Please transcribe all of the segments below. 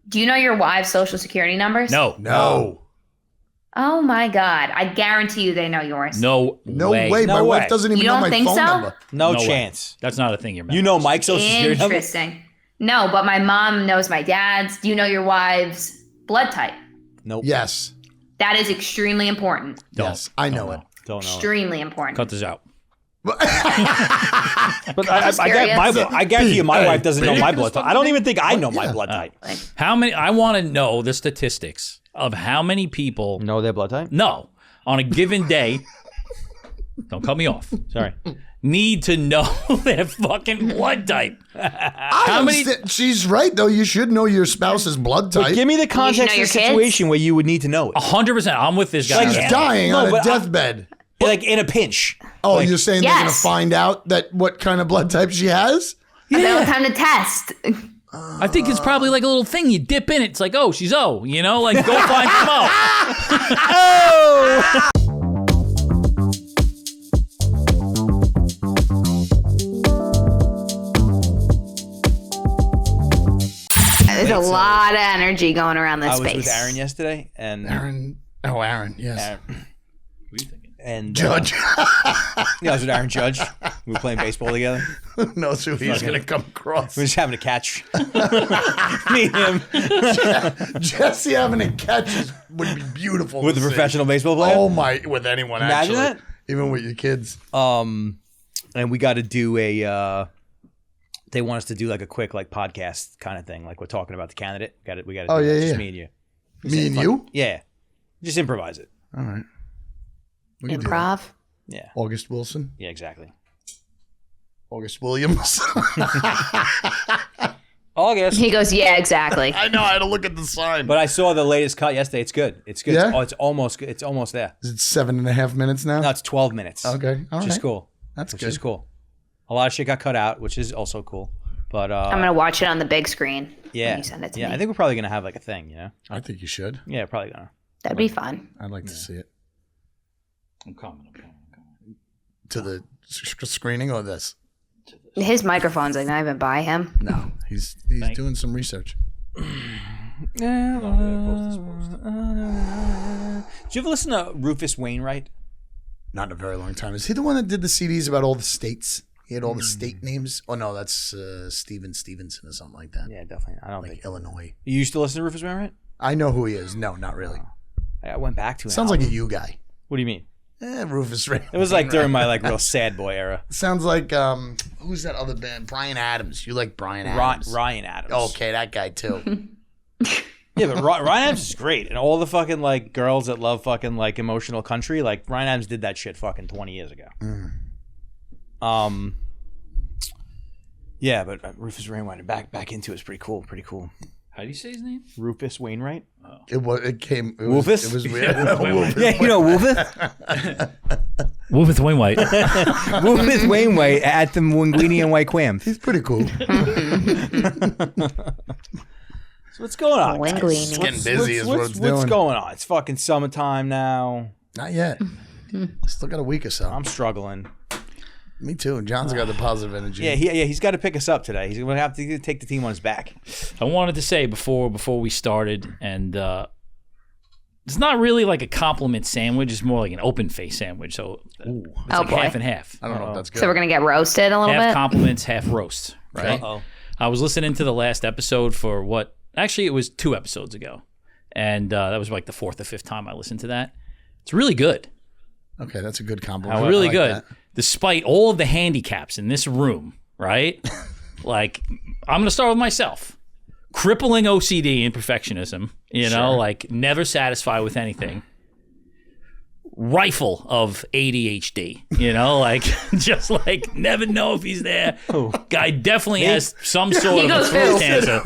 Do you know your wives' social security numbers? No. Oh my God. I guarantee you they know yours. No way. My wife doesn't even You know don't my think phone so? number. No way. chance. That's not a thing you're You know Mike's social security number? Interesting. No, but my mom knows my dad's. Do you know your wife's blood type? Nope. Yes. That is extremely important. Yes. I know it. Don't know. Extremely important. Cut this out. But I guarantee you my wife doesn't know my blood type. I don't even think I know my blood type. How many? I want to know the statistics of how many people Know their blood type? No, on a given day. Don't cut me off. Sorry. Need to know their fucking blood type. How many? She's right though. You should know your spouse's blood type. But give me the context of the situation where you would need to know it. 100%. I'm with this guy. She's dying on a deathbed. Like in a pinch. Oh, like, you're saying they're gonna find out that what kind of blood type she has? Yeah. Time to test. I think it's probably like a little thing you dip in it. It's like, oh, she's O. You know, like go find some O. Oh. There's a lot of energy going around this space. I was with Aaron yesterday, and Aaron, yes. Aaron. What are you thinking? And Judge. I was with Aaron Judge. We were playing baseball together. Who knows who he's gonna come across? We were just having a catch. Me and him. Jesse having a catch would be beautiful With a professional baseball player. Oh my! With anyone, Imagine actually, that? even with your kids. And we got to do a. They want us to do like a quick like podcast kind of thing, like we're talking about the candidate. We got to. Oh, do yeah, that. Just yeah. me and you. Me and you? Yeah, just improvise it. All right. We can do Improv. Yeah. that. August Wilson. Yeah, exactly. August Williams. August. He goes, yeah, exactly. I know. I had to look at the sign. But I saw the latest cut yesterday. It's good. It's good. Yeah? It's almost there. Is it 7.5 minutes now? No, it's 12 minutes. Okay. All Which right. is cool. That's Which good. is cool. A lot of shit got cut out, which is also cool. But I'm going to watch it on the big screen yeah, when you send it to me. I think we're probably gonna have like a thing, you know. I think you should. Yeah, probably gonna. That'd be fun. I'd like to see it. I'm coming. To the screening or this? His microphone's like not even by him. No. He's doing some research. Did you ever listen to Rufus Wainwright? Not in a very long time. Is he the one that did the CDs about all the states? He had all the state names. Oh no, that's Steven Stevenson or something like that. Yeah, definitely. I don't Like think Illinois. you used to listen to Rufus Wainwright. I know who he is. No, not really. I went back to it. Sounds like a you guy. What do you mean? Rufus Ray. It was like during my like real sad boy era. Sounds like who's that other band? Brian Adams. You like Brian Adams? Ryan Adams. Okay, that guy too. Yeah, but Ryan Adams is great, and all the fucking like girls that love fucking like emotional country, like Ryan Adams did that shit fucking 20 years ago. Yeah, but Rufus Wainwright back into it's pretty cool. Pretty cool. How do you say his name? Rufus Wainwright. Wolfus? It was weird. Yeah, you know Wolfus. Wolfus Wainwright. Wolfus Wainwright at the Linguini and White Quams. He's pretty cool. So what's going on? Linguini. It's getting busy is what it's doing. What's going on? It's fucking summertime now. Not yet. Still got a week or so. I'm struggling. Me too. John's got the positive energy. Yeah, he's got to pick us up today. He's going to have to take the team on his back. I wanted to say before we started, and it's not really like a compliment sandwich. It's more like an open face sandwich. So it's like boy. half and half. I don't know if that's good. So we're going to get roasted a little Half bit? compliments, half roast. Right? Uh-oh. I was listening to the last episode for what? Actually, it was 2 episodes ago, and that was like the 4th or 5th time I listened to that. It's really good. Okay, that's a good compliment. Really I like good. that. Despite all of the handicaps in this room, right? Like, I'm going to start with myself. Crippling OCD and perfectionism, you know, like never satisfied with anything. Rifle of ADHD, you know, like just like never know if he's there. Guy definitely has some sort of a throat cancer.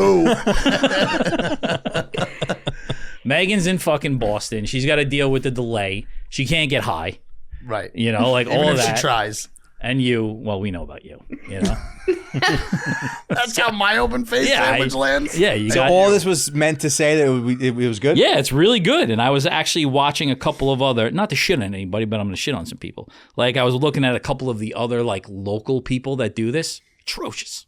Megan's in fucking Boston. She's got to deal with the delay. She can't get high. Right. You know, like Even all if of that. she tries. And you, well, we know about you, you know? That's how my open face sandwich lands? Yeah. You So got all this was meant to say that it was good? Yeah, it's really good. And I was actually watching a couple of other, not to shit on anybody, but I'm going to shit on some people. Like I was looking at a couple of the other like local people that do this. Atrocious.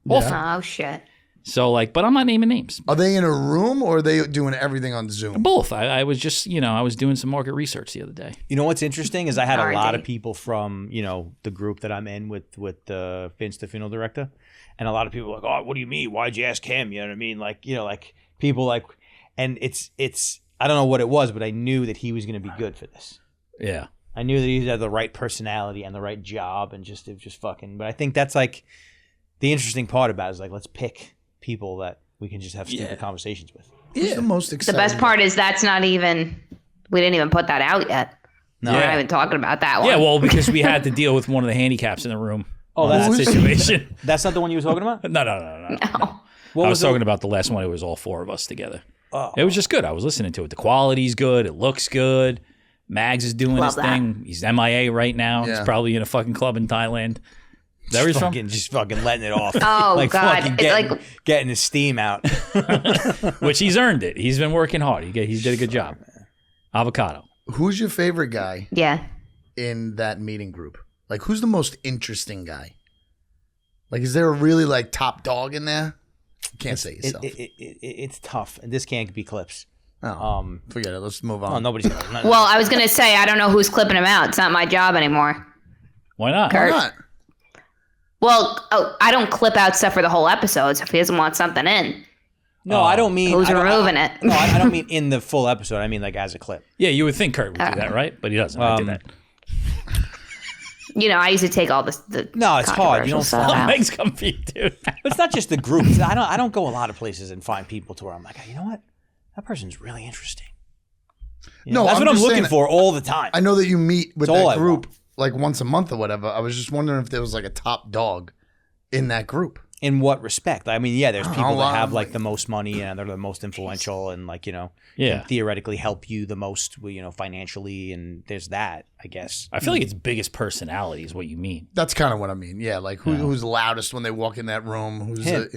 Awful. Oh, shit. So like, but I'm not naming names. Are they in a room or are they doing everything on Zoom? Both. I was just, I was doing some market research the other day. You know what's interesting is I had a R&D. lot of people from, the group that I'm in with Vince, the funeral director. And a lot of people were like, oh, what do you mean? Why'd you ask him? You know what I mean? Like, like people like, and it's, I don't know what it was, but I knew that he was going to be good for this. Yeah. I knew that he had the right personality and the right job and just fucking, but I think that's like the interesting part about it is like, let's pick people that we can just have stupid conversations with. Who's the most The exciting? best part is that's not even. We didn't even put that out yet. No. We're not even talking about that one. Yeah, well, because we had to deal with one of the handicaps in the room. Oh, that that's situation. That's not the one you were talking about? No. No. I was talking about the last one. It was all four of us together. Oh. It was just good. I was listening to it. The quality's good. It looks good. Mags is doing his thing. He's MIA right now. Yeah. He's probably in a fucking club in Thailand. Is that where he's from? Just fucking letting it off. Oh, like God. fucking It's getting his steam out. Which he's earned it. He's been working hard. He did a good job. Avocado. Who's your favorite guy Yeah. in that meeting group? Like, who's the most interesting guy? Like, is there a really, like, top dog in there? You can't say yourself. It's tough. This can't be clips. Forget it. Let's move on. No, nobody's gonna. Well, I was gonna say I don't know who's clipping him out. It's not my job anymore. Why not? Why Kurt. not? Well, I don't clip out stuff for the whole episodes if he doesn't want something in. No, I don't mean. Who's I don't- removing it? No, I don't mean in the full episode. I mean like as a clip. Yeah, you would think Kurt would do that, right? But he doesn't. I did that. I used to take all the No, it's hard. You controversial don't stuff follow. out. Meg's comfy, dude. But it's not just the group. I don't go a lot of places and find people to where I'm like, you know what? That person's really interesting. No, that's I'm what I'm just looking saying- for all the time. I know that you meet with It's all that I group want. like once a month or whatever. I was just wondering if there was like a top dog in that group. In what respect? I mean, yeah, there's people know, that have like- like the most money and they're the most influential and like, Yeah. can theoretically help you the most, financially. And there's that, I guess. I feel like it's biggest personality is what you mean. That's kind of what I mean. Yeah, like who's loudest when they walk in that room? Who's Him.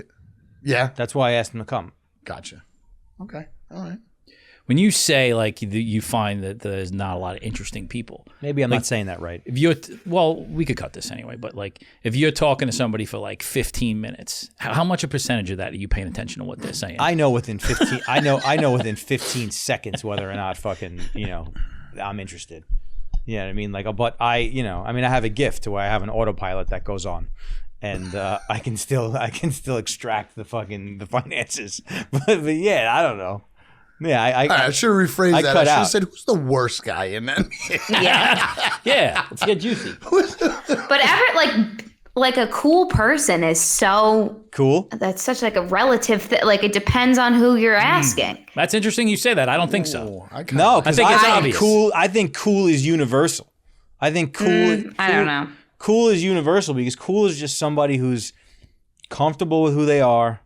yeah? That's why I asked him to come. Gotcha. Okay. All right. When you say like you find that there's not a lot of interesting people, Maybe I'm not saying that right. if you're we could cut this anyway, but like if you're talking to somebody for like 15 minutes, how much a percentage of that are you paying attention to what they're saying? I know within 15 I know within 15 seconds whether or not fucking, I'm interested. You know what I mean? Like, but I have a gift to where I have an autopilot that goes on. And I can still extract the finances. But yeah, I don't know. Yeah, I should have rephrased I that. cut I should out. have said, "Who's the worst guy in that?" Yeah. Yeah, let's get juicy. But like a cool person is so. cool. That's such like a relative thing. Like it depends on who you're asking. That's interesting you say that. I don't think so. I kinda- No, because I think it's I obvious. cool. I think cool is universal. I think cool. I don't know. Cool is universal because cool is just somebody who's comfortable with who they are,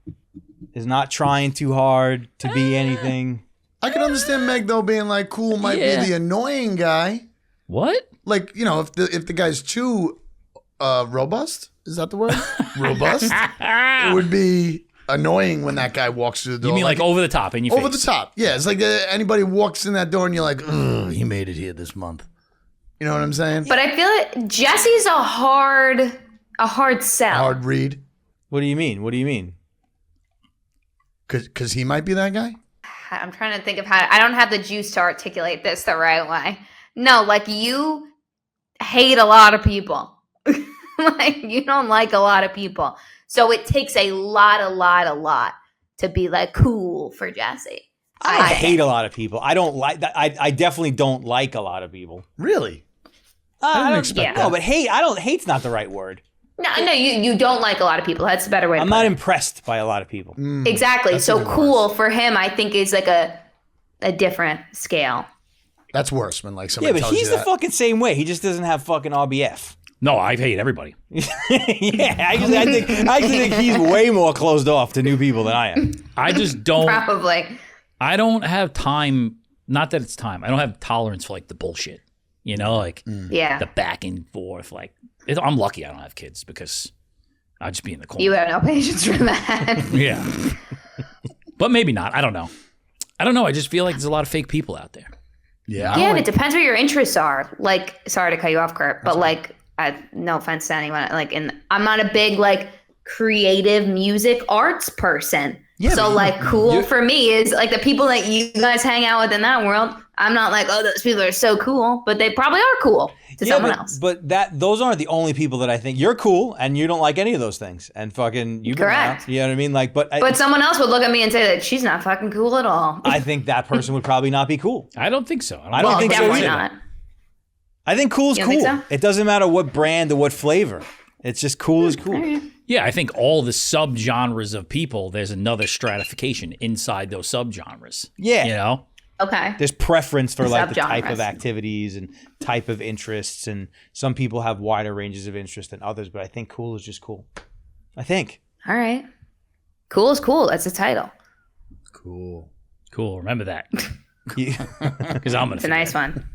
is not trying too hard to be anything. I can understand Meg though being like, "Cool might Yeah. be the annoying guy." What? Like if the guy's too robust, is that the word? Robust. It would be annoying when that guy walks through the door. You mean like over the top in your over face? the top? Yeah, it's like anybody walks in that door and you're like, "Ugh, he made it here this month." You know what I'm saying? But I feel like Jesse's a hard sell. Hard read, What do you mean? What do you mean? because he might be that guy. I'm trying to think of how. I don't have the juice to articulate this the right way. No, like you hate a lot of people. Like you don't like a lot of people. So it takes a lot to be like cool for Jesse. I hate a lot of people. I don't like that. I definitely don't like a lot of people. Really? I didn't don't expect that. No, but hate. I don't. Hate's not the right word. No, you don't like a lot of people. That's the better way to I'm put not it. impressed by a lot of people. Exactly. So even cool for him, I think, is like a different scale. That's worse when like Yeah, somebody but tells he's you the that. fucking same way. He just doesn't have fucking RBF. No, I hate everybody. Yeah, I actually think he's way more closed off to new people than I am. I just don't. Probably. I don't have time. Not that it's time. I don't have tolerance for like the bullshit. Like Yeah. the back and forth. Like I'm lucky I don't have kids because I'd just be in the corner. You have no patience for that. Yeah. But maybe not. I don't know. I just feel like there's a lot of fake people out there. Yeah. I Yeah, don't and it depends what your interests are. Like, sorry to cut you off, Kurt, but like, no offense to anyone. Like, I'm not a big like creative music arts person. Yeah, So but like cool for me is like the people that you guys hang out with in that world. I'm not like, oh, those people are so cool, but they probably are cool to someone else. But those aren't the only people that I think you're cool, and you don't like any of those things, and fucking you. Correct. You know what I mean? Like, but someone else would look at me and say that she's not fucking cool at all. I think that person would probably not be cool. I don't think so. I don't think so definitely either. not. I think cool is You cool. don't think so? It doesn't matter what brand or what flavor. It's just cool is cool. Yeah, I think all the subgenres of people, there's another stratification inside those subgenres. Yeah. You know? Okay. There's preference for like the type of Subgenres. activities and type of interests, and some people have wider ranges of interest than others, but I think cool is just cool. I think. All right. Cool is cool. That's the title. Cool. Cool. Remember that. Yeah. Because I'm going It's to a nice one.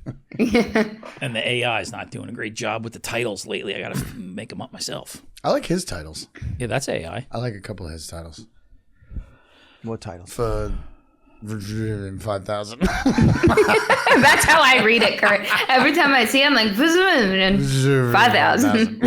And the AI is not doing a great job with the titles lately. I got to make them up myself. I like his titles. Yeah, that's AI. I like a couple of his titles. What title? For 5,000. That's how I read it, Kurt. Every time I see him, like, 5,000.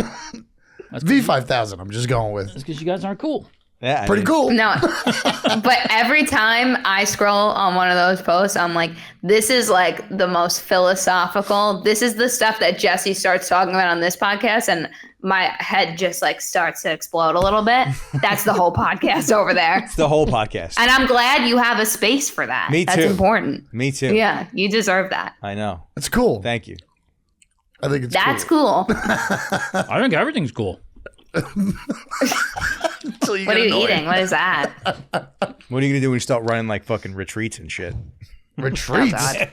V5000. I'm just going with. That's because you guys aren't cool. Yeah, I Pretty mean, cool. No, but every time I scroll on one of those posts, I'm like, this is like the most philosophical. This is the stuff that Jesse starts talking about on this podcast, and my head just like starts to explode a little bit. That's the whole podcast over there. It's the whole podcast. And I'm glad you have a space for that. Me That's too. important. Me too. Yeah, you deserve that. I know. It's cool. Thank you. I think it's That's cool. cool. I think everything's cool. Until you What get are you annoyed. eating? What is that? What are you gonna do when you start running like fucking retreats and shit? Retreats. God.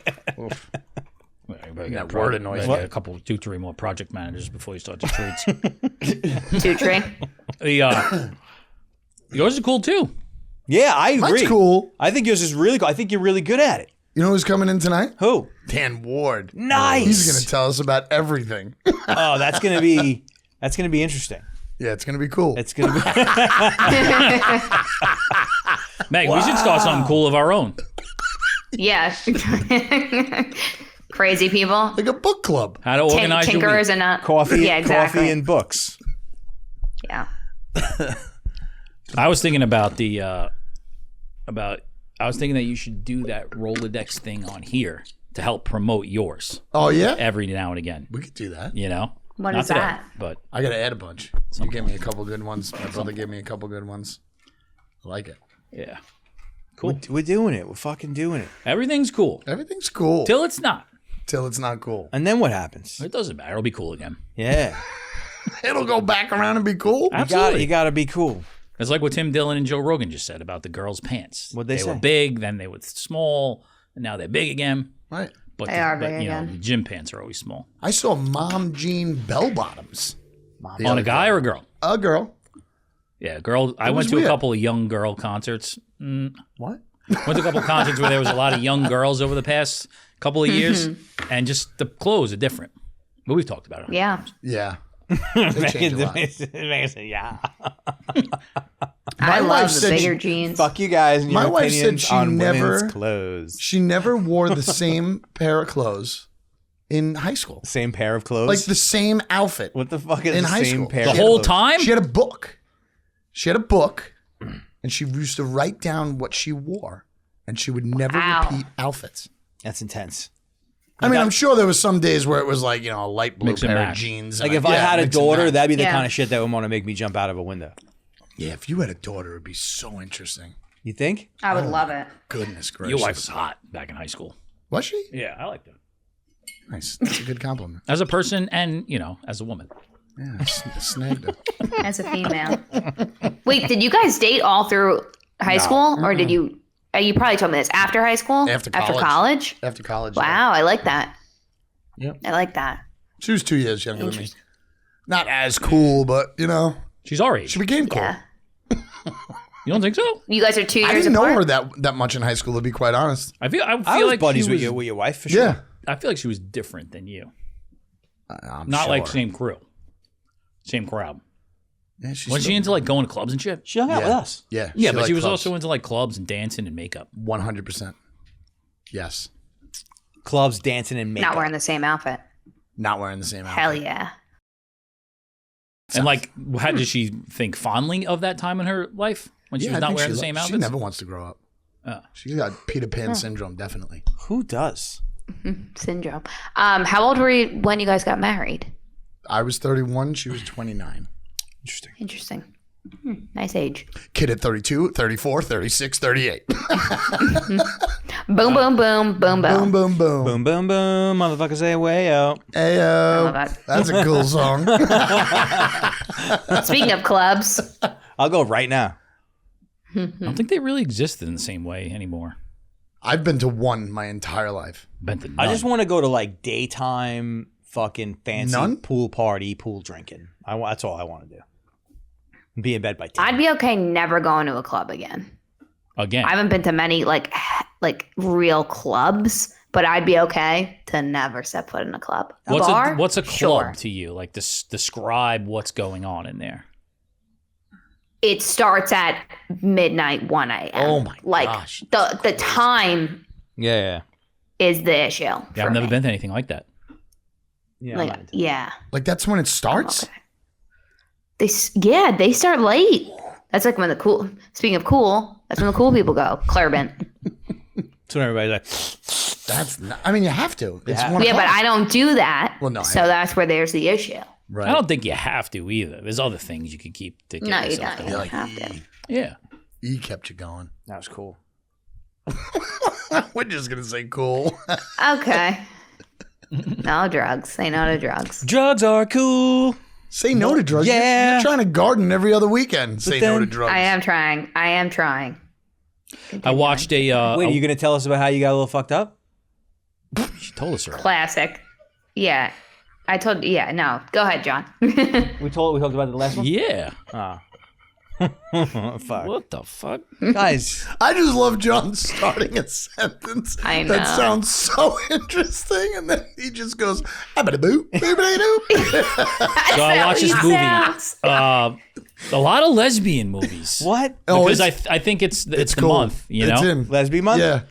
That word annoys me. me. A couple, 2-3 more project managers before you start the treats. Two tree. Yours is cool too. Yeah, I agree. Mine's cool. I think yours is really cool. I think you're really good at it. You know who's coming in tonight? Who? Dan Ward. Nice. He's going to tell us about everything. Oh, that's gonna be interesting. Yeah, it's going to be cool. It's gonna be. Meg, we should start something cool of our own. Yeah. Crazy people. like a book club. How to organize your Tinkerers week. and not coffee, Yeah, exactly. coffee and books. Yeah. I was thinking about I was thinking that you should do that Rolodex thing on here to help promote yours Oh, yeah? every now and again. We could do that. You know? What Not is today, that? but I got to add a bunch. You gave me a couple good ones. My brother gave me a couple good ones. I like it. yeah. Cool. We're doing it. We're fucking doing it. Everything's cool. Everything's cool. Till it's not. Till it's not cool. And then what happens? It doesn't matter. It'll be cool again. Yeah, It'll go back around and be cool. Absolutely. you got to be cool. It's like what Tim Dillon and Joe Rogan just said about the girls' pants. What'd they were say? big, then they were small, and now they're big again. Right. But They are big you know, again. the gym pants are always small. I saw mom jean bell bottoms. On a guy or a girl? A girl. Yeah, girl. I was went to weird. a couple of young girl concerts. What? Went to a couple of concerts where there was a lot of young girls over the past couple of years, and just the clothes are different. But we've talked about it. Yeah. Yeah. They change a lot. Yeah. I wife love the said bigger she- jeans. Fuck you guys and My your wife said opinions she on never- women's clothes. She never wore the same pair of clothes in high school. Same pair of clothes. Like the same outfit. what the fuck is in the high same school. pair? The of whole clothes? time? She had a book. She had a book, and she used to write down what she wore, and she would never Wow. repeat outfits. That's intense. I mean, I'm sure there was some days where it was like, a light blue Mix and pair of match. jeans. Like and if I had a mix and daughter, match. that'd be the Yeah. kind of shit that would want to make me jump out of a window. Yeah, if you had a daughter, it'd be so interesting. You think? I would love it. Goodness gracious. Your wife was hot back in high school. Was she? Yeah, I liked her. Nice. That's a good compliment. As a person and, as a woman. Yeah, I snagged her. As a female. Wait, did you guys date all through high school? Or did you... You probably told me this. After high school? After After college. college? After college. Wow, I like that. Yep. I like that. She was 2 years younger than me. Not as cool, but, She's our age. she became cool. Yeah. You don't think so? You guys are 2 years I didn't apart? know her that much in high school, to be quite honest. I feel I was like buddies she with was, your wife for sure. Yeah. I feel like she was different than you. I'm Not like sure. same crew. Same crowd. Yeah, she's Was she still- into like going to clubs and shit? She hung out Yeah. with us. Yeah. Yeah, but she liked was clubs. also into like clubs and dancing and makeup. 100%. Yes. Clubs, dancing, and makeup. Not wearing the same outfit. Not wearing the same outfit. Hell yeah. And like, how did she think fondly of that time in her life when she was not wearing the same outfits? She never wants to grow up. She got Peter Pan syndrome, definitely. Who does? Syndrome. How old were you when you guys got married? I was 31. She was 29. Interesting. Nice age. Kid at 32, 34, 36, 38. Boom, boom, boom, boom, boom. Boom, boom, boom. Boom, boom, boom. Motherfuckers say way out. Ayo. that. That's a cool song. Speaking of clubs, I'll go right now. I don't think they really existed in the same way anymore. I've been to one my entire life. Been to I none. just want to go to like daytime fucking fancy None? pool party, pool drinking. That's all I want to do. Be in bed by 10. I'd be okay never going to a club again. Again. I haven't been to many like real clubs, but I'd be okay to never step foot in a club. What's a club Sure. to you? Like, describe what's going on in there. It starts at midnight, 1 a.m. Oh my like, gosh. The time Yeah. is the issue. Yeah, I've never been to anything like that. Yeah. Like, yeah. Like, that's when it starts? Okay. They start late. That's like when speaking of cool, that's when the cool people go. Clairvent. So everybody's like, That's not, I mean, you have to. It's Yeah. 1 Yeah, but o'clock. I don't do that. Well, no, So that's where there's the issue. Right. I don't think you have to either. There's other things you could keep to get No, you yourself don't. going. You like, have to. Yeah. E kept you going. that was cool. We're just going to say cool. Okay. No drugs. Say no to drugs. Drugs are cool. Say no to drugs. Yeah. You're trying to garden every other weekend. Say no to then- drugs. I am trying. I watched Wait, are you going to tell us about how you got a little fucked up? She told us already. Classic. Yeah. I told you. Yeah. No. Go ahead, John. We talked about the last one? Yeah. Fuck. What the fuck? Guys, I just love John starting a sentence I that know. sounds so interesting, and then he just goes, "Abba-da-boo, boop-a-da-doo." So I watched this movie. A lot of lesbian movies. what? Oh, Because it's, I think it's the cool. month, you know? It's in. Lesbian month? Yeah.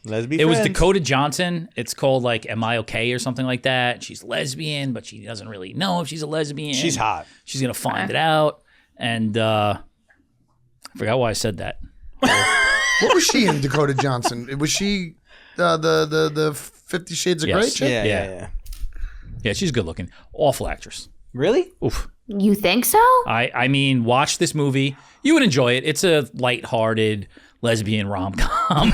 Lesbian It was friends. Dakota Johnson. It's called like Am I Okay or something like that. She's lesbian, but she doesn't really know if she's a lesbian. She's hot. She's going to find it out. And I forgot why I said that. What was she in, Dakota Johnson? Was she the 50 Shades of Yes. Grey chick? Yeah. Yeah, she's good looking. Awful actress. Really? Oof. You think so? I mean, watch this movie. You would enjoy it. It's a lighthearted lesbian rom-com.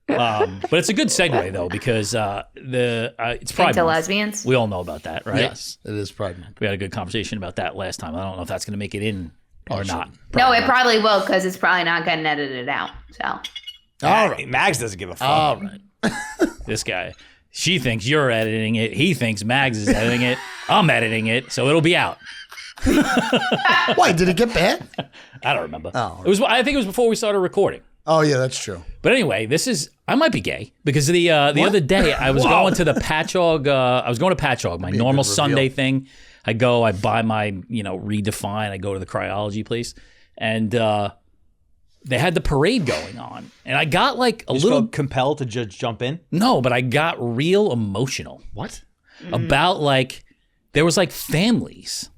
But it's a good segue though because it's Pride Into Month. lesbians? We all know about that, right? Yes, it is Pride Month. We had a good conversation about that last time. I don't know if that's going to make it in or not. No, it probably will because it's probably not getting edited out. So All right. Mags doesn't give a fuck. All right. This guy, she thinks you're editing it. He thinks Mags is editing it. I'm editing it, so it'll be out. Why, did it get bad? I don't remember. Oh. It was. I think it was before we started recording. Oh, yeah, that's true. But anyway, I might be gay because the other day I was going to the Patchogue. I was going to Patchogue, my be a normal good reveal. Sunday thing. I buy my Redefine. I go to the cryology place, and they had the parade going on, and I got like a Just little felt compelled to just jump in. no, but I got real emotional What? about like there was like families,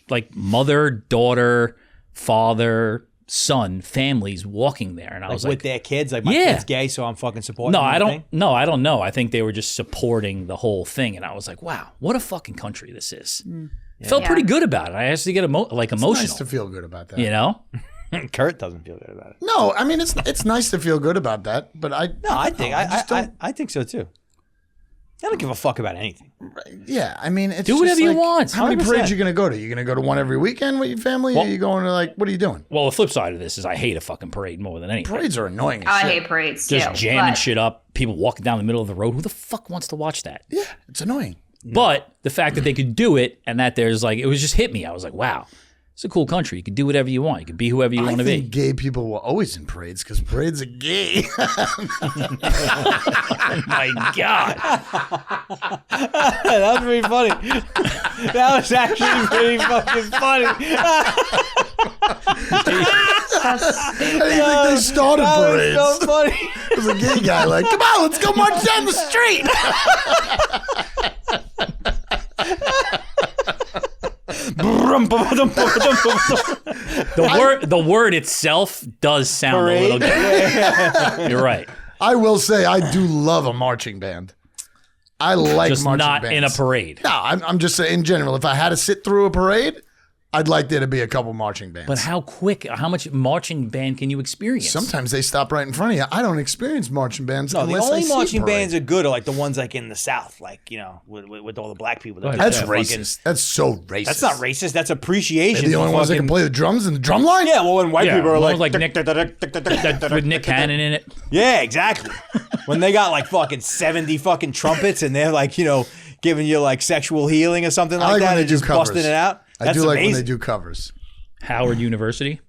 like mother, daughter, father, son, families walking there, and I was With like, their kids. Like, my Yeah. kid's gay, so I'm fucking supporting no, him, I you don't. think? No, I don't know. I think they were just supporting the whole thing, and I was like, "Wow, what a fucking country this is." Felt Yeah. pretty good about it. I actually get emotional. Nice to feel good about that. You know, Kurt doesn't feel good about it. No, I mean, it's nice to feel good about that, but I think so too. I don't give a fuck about anything. yeah, I mean, it's Do just whatever you like, want. How many 100%. parades are you going to go to? You going to go to one every weekend with your family? or Well- are you going to like, what are you doing? well, the flip side of this is I hate a fucking parade more than anything. Parades are annoying as I shit. hate parades too. Just jamming but shit up, people walking down the middle of the road. Who the fuck wants to watch that? Yeah, it's annoying. But the fact that they could do it and that there's like, it was just hit me. I was like, wow, it's a cool country. You can do whatever you want. You can be whoever you I want to think be. gay people were always in parades because parades are gay. Oh my God. That was pretty funny. That was actually pretty fucking funny. I think they started That parades. was so funny. It was a gay guy like, come on, let's go march down the street. The word itself does sound a little good. You're right. I will say I do love a marching band. I like Just marching not bands. in a parade. No, I'm just saying in general. If I had to sit through a parade, I'd like there to be a couple marching bands. But how much marching band can you experience? Sometimes they stop right in front of you. I don't experience marching bands No, the unless I only see a marching parade. bands are good are like the ones like in the South, like, you know, with all the black people. Go ahead. That's Fucking- racist. That's so racist. That's not racist. That's appreciation. They're the only for ones that can fucking- play the drums in the drum line? Yeah, well, when white people are one like, with, with Nick Cannon in it. yeah, exactly. When they got like fucking 70 fucking trumpets and they're like, you know, giving you like sexual healing or something I like like that when they and do just covers. busting it out. I That's do like amazing. when they do covers. Howard University.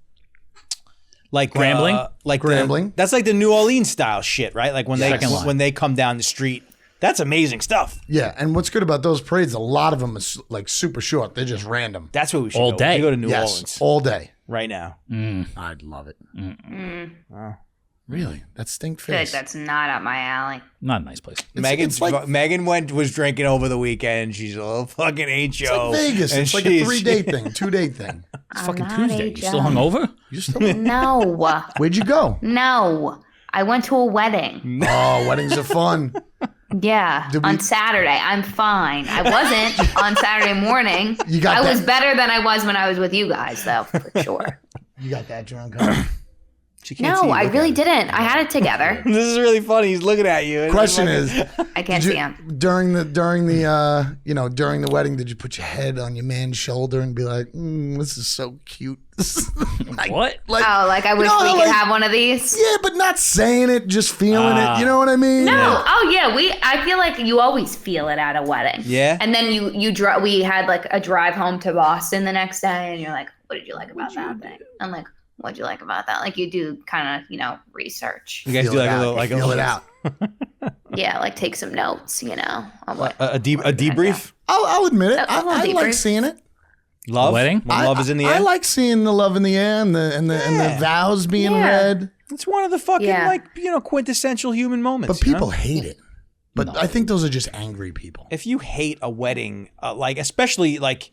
Like Grambling? like Grambling. That's like the New Orleans style shit, right? Like when Second line. when they come down the street. That's amazing stuff. Yeah, and what's good about those parades, a lot of them is like super short. They're just random. That's what we should All go. day. We should go to New Yes, Orleans all day. right now. I'd love it. Really? That stink I feel like face. that's not up my alley. Not a nice place. Megan was drinking over the weekend. She's a little fucking HO. It's like Vegas. and It's like a she's- 3-day thing, 2-day thing. It's fucking not Tuesday. You a still joke. hungover? You still? No, Where'd you go? no. I went to a wedding. Oh, weddings are fun. Yeah, Did we- on Saturday. I'm fine. I wasn't on Saturday morning. You got I that- was better than I was when I was with you guys, though, for sure. You got that drunk, huh? She can't see No, you. I Look really at her. didn't. I had it together. This is really funny. He's looking at you. Question is, I can't see him. during the during the wedding, did you put your head on your man's shoulder and be like, "This is so cute"? Like, What? Like, Oh, like I wish know we how, could like- have one of these. yeah, but not saying it, just feeling it. You know what I mean? No, oh yeah, I feel like you always feel it at a wedding. Yeah? And then we had like a drive home to Boston the next day, and you're like, what did you like about that thing? I'm like, what'd you like about that? Like you do kind of, research. You guys Feel do it like a out. little, like a Feel little, it out. Yeah, like take some notes, on what a debrief. I'll admit it. A little I like debrief. seeing it. Love. wedding? When love is in the air. I like seeing the love in the air and the vows being Yeah. read. It's one of the fucking Yeah. quintessential human moments. But you know? people hate it. But I think those are just angry people. If you hate a wedding, especially like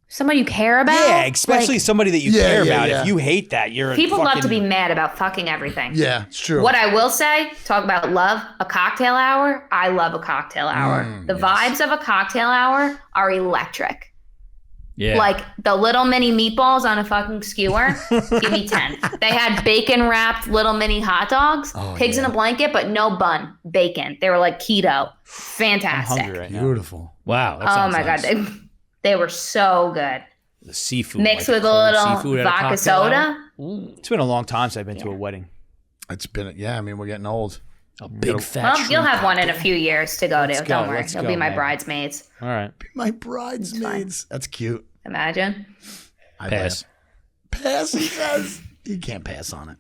somebody you care about. especially Like, somebody that you Yeah, care yeah, about. yeah. If you hate that, you're people a love fucking, to be mad about fucking everything. Yeah, it's true. What I will say, talk about love, a cocktail hour. I love a cocktail hour. The vibes of a cocktail hour are electric. Yeah. Like the little mini meatballs on a fucking skewer, give me 10. They had bacon wrapped little mini hot dogs, pigs in a blanket, but no bun, bacon. They were like keto. Fantastic. hungry right now. Beautiful. Wow. That Oh sounds my nice. God. They were so good. The seafood. Mixed like with a cold little seafood at a vodka cocktail hour. soda. It's been a long time since I've been to a wedding. It's been, I mean, we're getting old. A big fat Well, shrimp you'll have one in a few years to go to. go, Don't worry. let's They'll go, be my man. bridesmaids. All right. My bridesmaids. That's cute. Imagine. I pass. laugh. Pass, he says. You can't pass on it.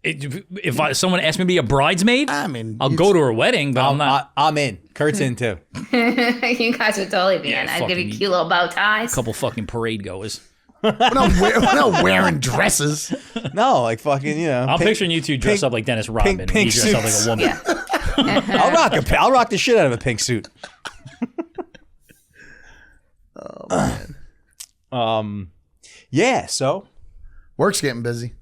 If someone asked me to be a bridesmaid, I mean, I'll go to her wedding, but I'm not. I'm in. Kurt's in too. You guys would totally be Yeah, in. I'd give you fucking- cute little bow ties. A couple fucking parade goers. we're not wearing dresses. No, like fucking, I'm picturing you two dressed pink- up like Dennis Rodman. and pink you dressed up like suits. a woman. Yeah. I'll rock the shit out of a pink suit. Yeah. So. Work's getting busy.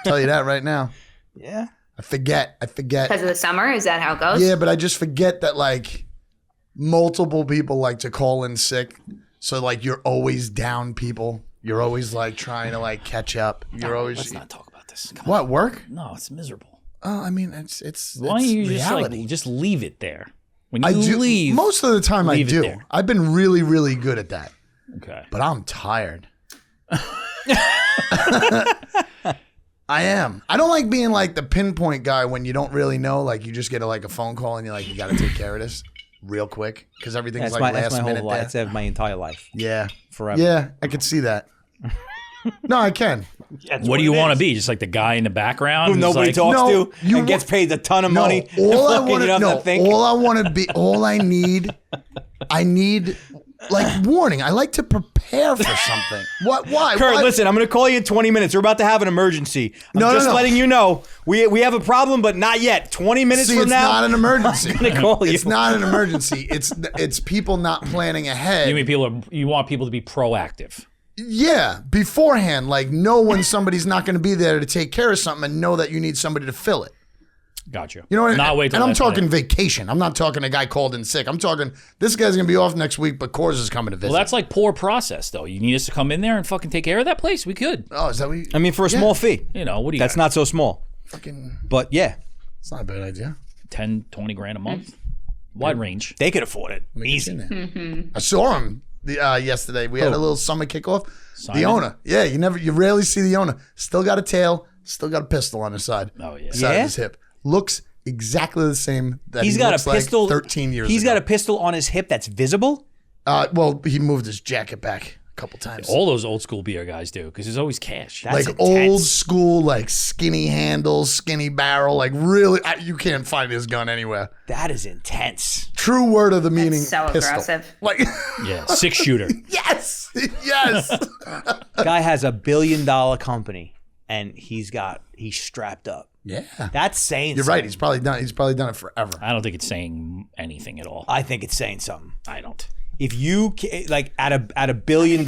Tell you that right now. Yeah. I forget. Because of the summer? Is that how it goes? Yeah, but I just forget that like multiple people like to call in sick. So like you're always down people. You're always like trying to like catch up. You're always Let's not talk about this. Come what work? on. No, it's miserable. Oh, I mean it's Why don't you reality. just leave it there? When you I do leave, most of the time. I leave it do. there. I've been really, really good at that. okay. But I'm tired. I am. I don't like being like the pinpoint guy when you don't really know. Like you just get a phone call and you're like, you got to take care of this real quick because everything's That's like my last whole minute. life. There. That's my entire life. Yeah, Forever. yeah, I could see that. No, I can. What do you want to be? Just like the guy in the background? Who who's nobody like, talks No, to you and gets paid a ton of No, money. all I Fucking, want you to don't have no, to think. all I want to be, all I need like warning. I like to prepare for something. What? Why? Kurt, Why? listen, I'm going to call you in 20 minutes. We're about to have an emergency. I'm No, just no. letting you know. We have a problem, but not yet. 20 minutes See, from it's now. not an emergency. I'm gonna call you. It's not an emergency. It's people not planning ahead. You want people to be proactive? Yeah, beforehand, like know when somebody's not going to be there to take care of something and know that you need somebody to fill it. Gotcha. You know what I mean? Not wait till and I'm last talking minute. vacation. I'm not talking a guy called in sick. I'm talking this guy's going to be off next week, but Coors is coming to visit. Well, that's like poor process, though. You need us to come in there and fucking take care of that place? We could. oh, is that what you... I mean, for a small fee. You know, what do you That's got? not so small. fucking... But yeah, It's not a bad idea. 10, 20 grand a month? Wide range. they could afford it. Easy. I saw him yesterday. We had a little summer kickoff. Simon? The owner. Yeah, you rarely see the owner. Still got a tail. Still got a pistol on his side. Oh, yeah. Side Yeah? of his hip. Looks exactly the same that He's he got looks a pistol. like 13 years He's ago. got a pistol on his hip that's visible. Well, he moved his jacket back a couple times. All those old school beer guys do, because there's always cash. That's like intense. old school, like skinny handle, skinny barrel. Like really, you can't find his gun anywhere. That is intense. True word of the meaning. so pistol. aggressive. Like Yeah, 6-shooter. yes, yes. Guy has $1 billion company, and he's strapped up. Yeah, That's saying you're something. right. He's probably done it forever. I don't think it's saying anything at all. I think it's saying something. I don't. If you like at $1 billion,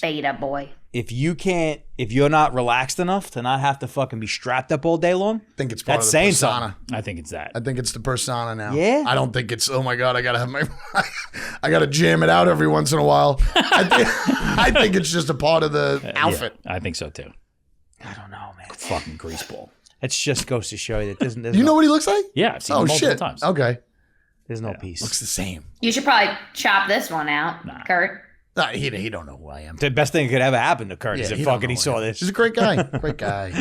Beta boy. if you're not relaxed enough to not have to fucking be strapped up all day long, I think it's part That's of the saying persona. I think it's that. I think it's the persona now. Yeah? I don't think it's, oh my God, I gotta have my, I gotta jam it out every once in a while. I think it's just a part of the outfit. Yeah, I think so, too. I don't know, man. Fucking greaseball. It just goes to show you that there's You know what he looks like? Yeah, I've seen Oh him multiple shit. times. Okay. there's no peace. Looks the same. You should probably chop this one out, Kurt. He don't know who I am. The best thing that could ever happen to Kurt is if he don't fucking he know saw who I am. this. He's a great guy. Great guy.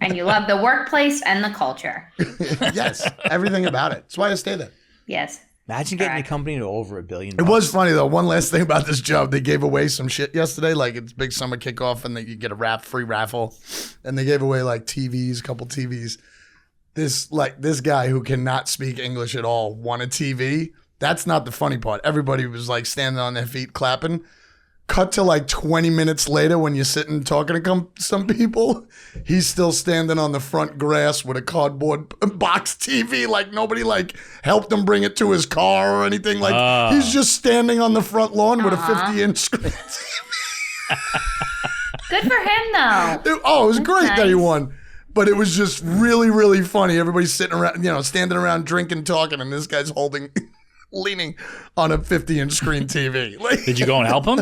And you love the workplace and the culture. Yes. Everything about it. That's why I stay there. Yes. Imagine getting Correct. a company to over $1 billion. It was funny though. One last thing about this job, they gave away some shit yesterday. Like it's big summer kickoff, and you get a free raffle, and they gave away like TVs, a couple TVs. This guy who cannot speak English at all won a TV. That's not the funny part. Everybody was like standing on their feet clapping. Cut to like 20 minutes later when you're sitting talking to some people, he's still standing on the front grass with a cardboard box TV. Like nobody like helped him bring it to his car or anything. Like he's just standing on the front lawn with a 50-inch screen TV. Good for him, though. Oh, it was great that he nice. won. But it was just really, really funny. Everybody's sitting around, standing around drinking, talking, and this guy's leaning on a 50-inch screen TV. Like, Did you go and help him?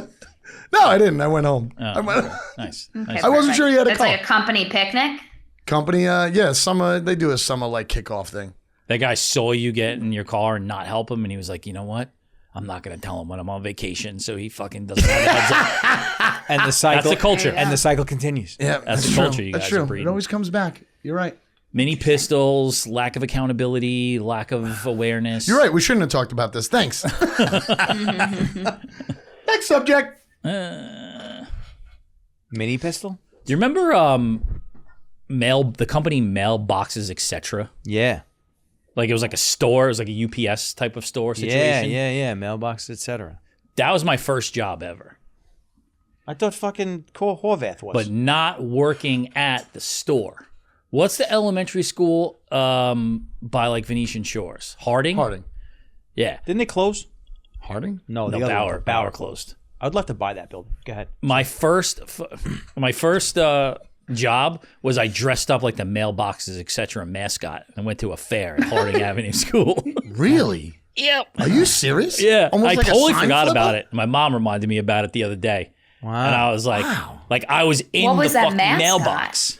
no, I didn't. I went home. Oh, I went, okay. Nice. Okay, Nice. I wasn't perfect. sure he had a It's car. like a company picnic. Company, yeah, summer. They do a summer like kickoff thing. That guy saw you get in your car and not help him, and he was like, you know what? I'm not going to tell him when I'm on vacation, so he fucking doesn't have the heads up. And the cycle. That's the culture. There you And go. the cycle continues. Yeah, That's the true. culture you That's guys true. are breeding. It always comes back. You're right. Mini pistols, lack of accountability, lack of awareness. You're right. We shouldn't have talked about this. Thanks. Next subject. Mini pistol? Do you remember the company Mailboxes, etc.? Yeah. Like it was like a store, it was like a UPS type of store situation. Yeah. Mailbox, etc. That was my first job ever. I thought fucking Horvath was. But not working at the store. What's the elementary school by like Venetian Shores? Harding? Harding. Yeah. Didn't they close? Harding? No, No, the other Bauer. one. Bauer closed. I'd love to buy that building. Go ahead. My first job was I dressed up like the Mailboxes, etc. mascot and went to a fair at Harding Avenue School. Really? Yep. Are you serious? Yeah. Almost I like a totally sign forgot flipper? about it. My mom reminded me about it the other day. Wow. And I was like, I was in What was the that fucking mascot? mailbox.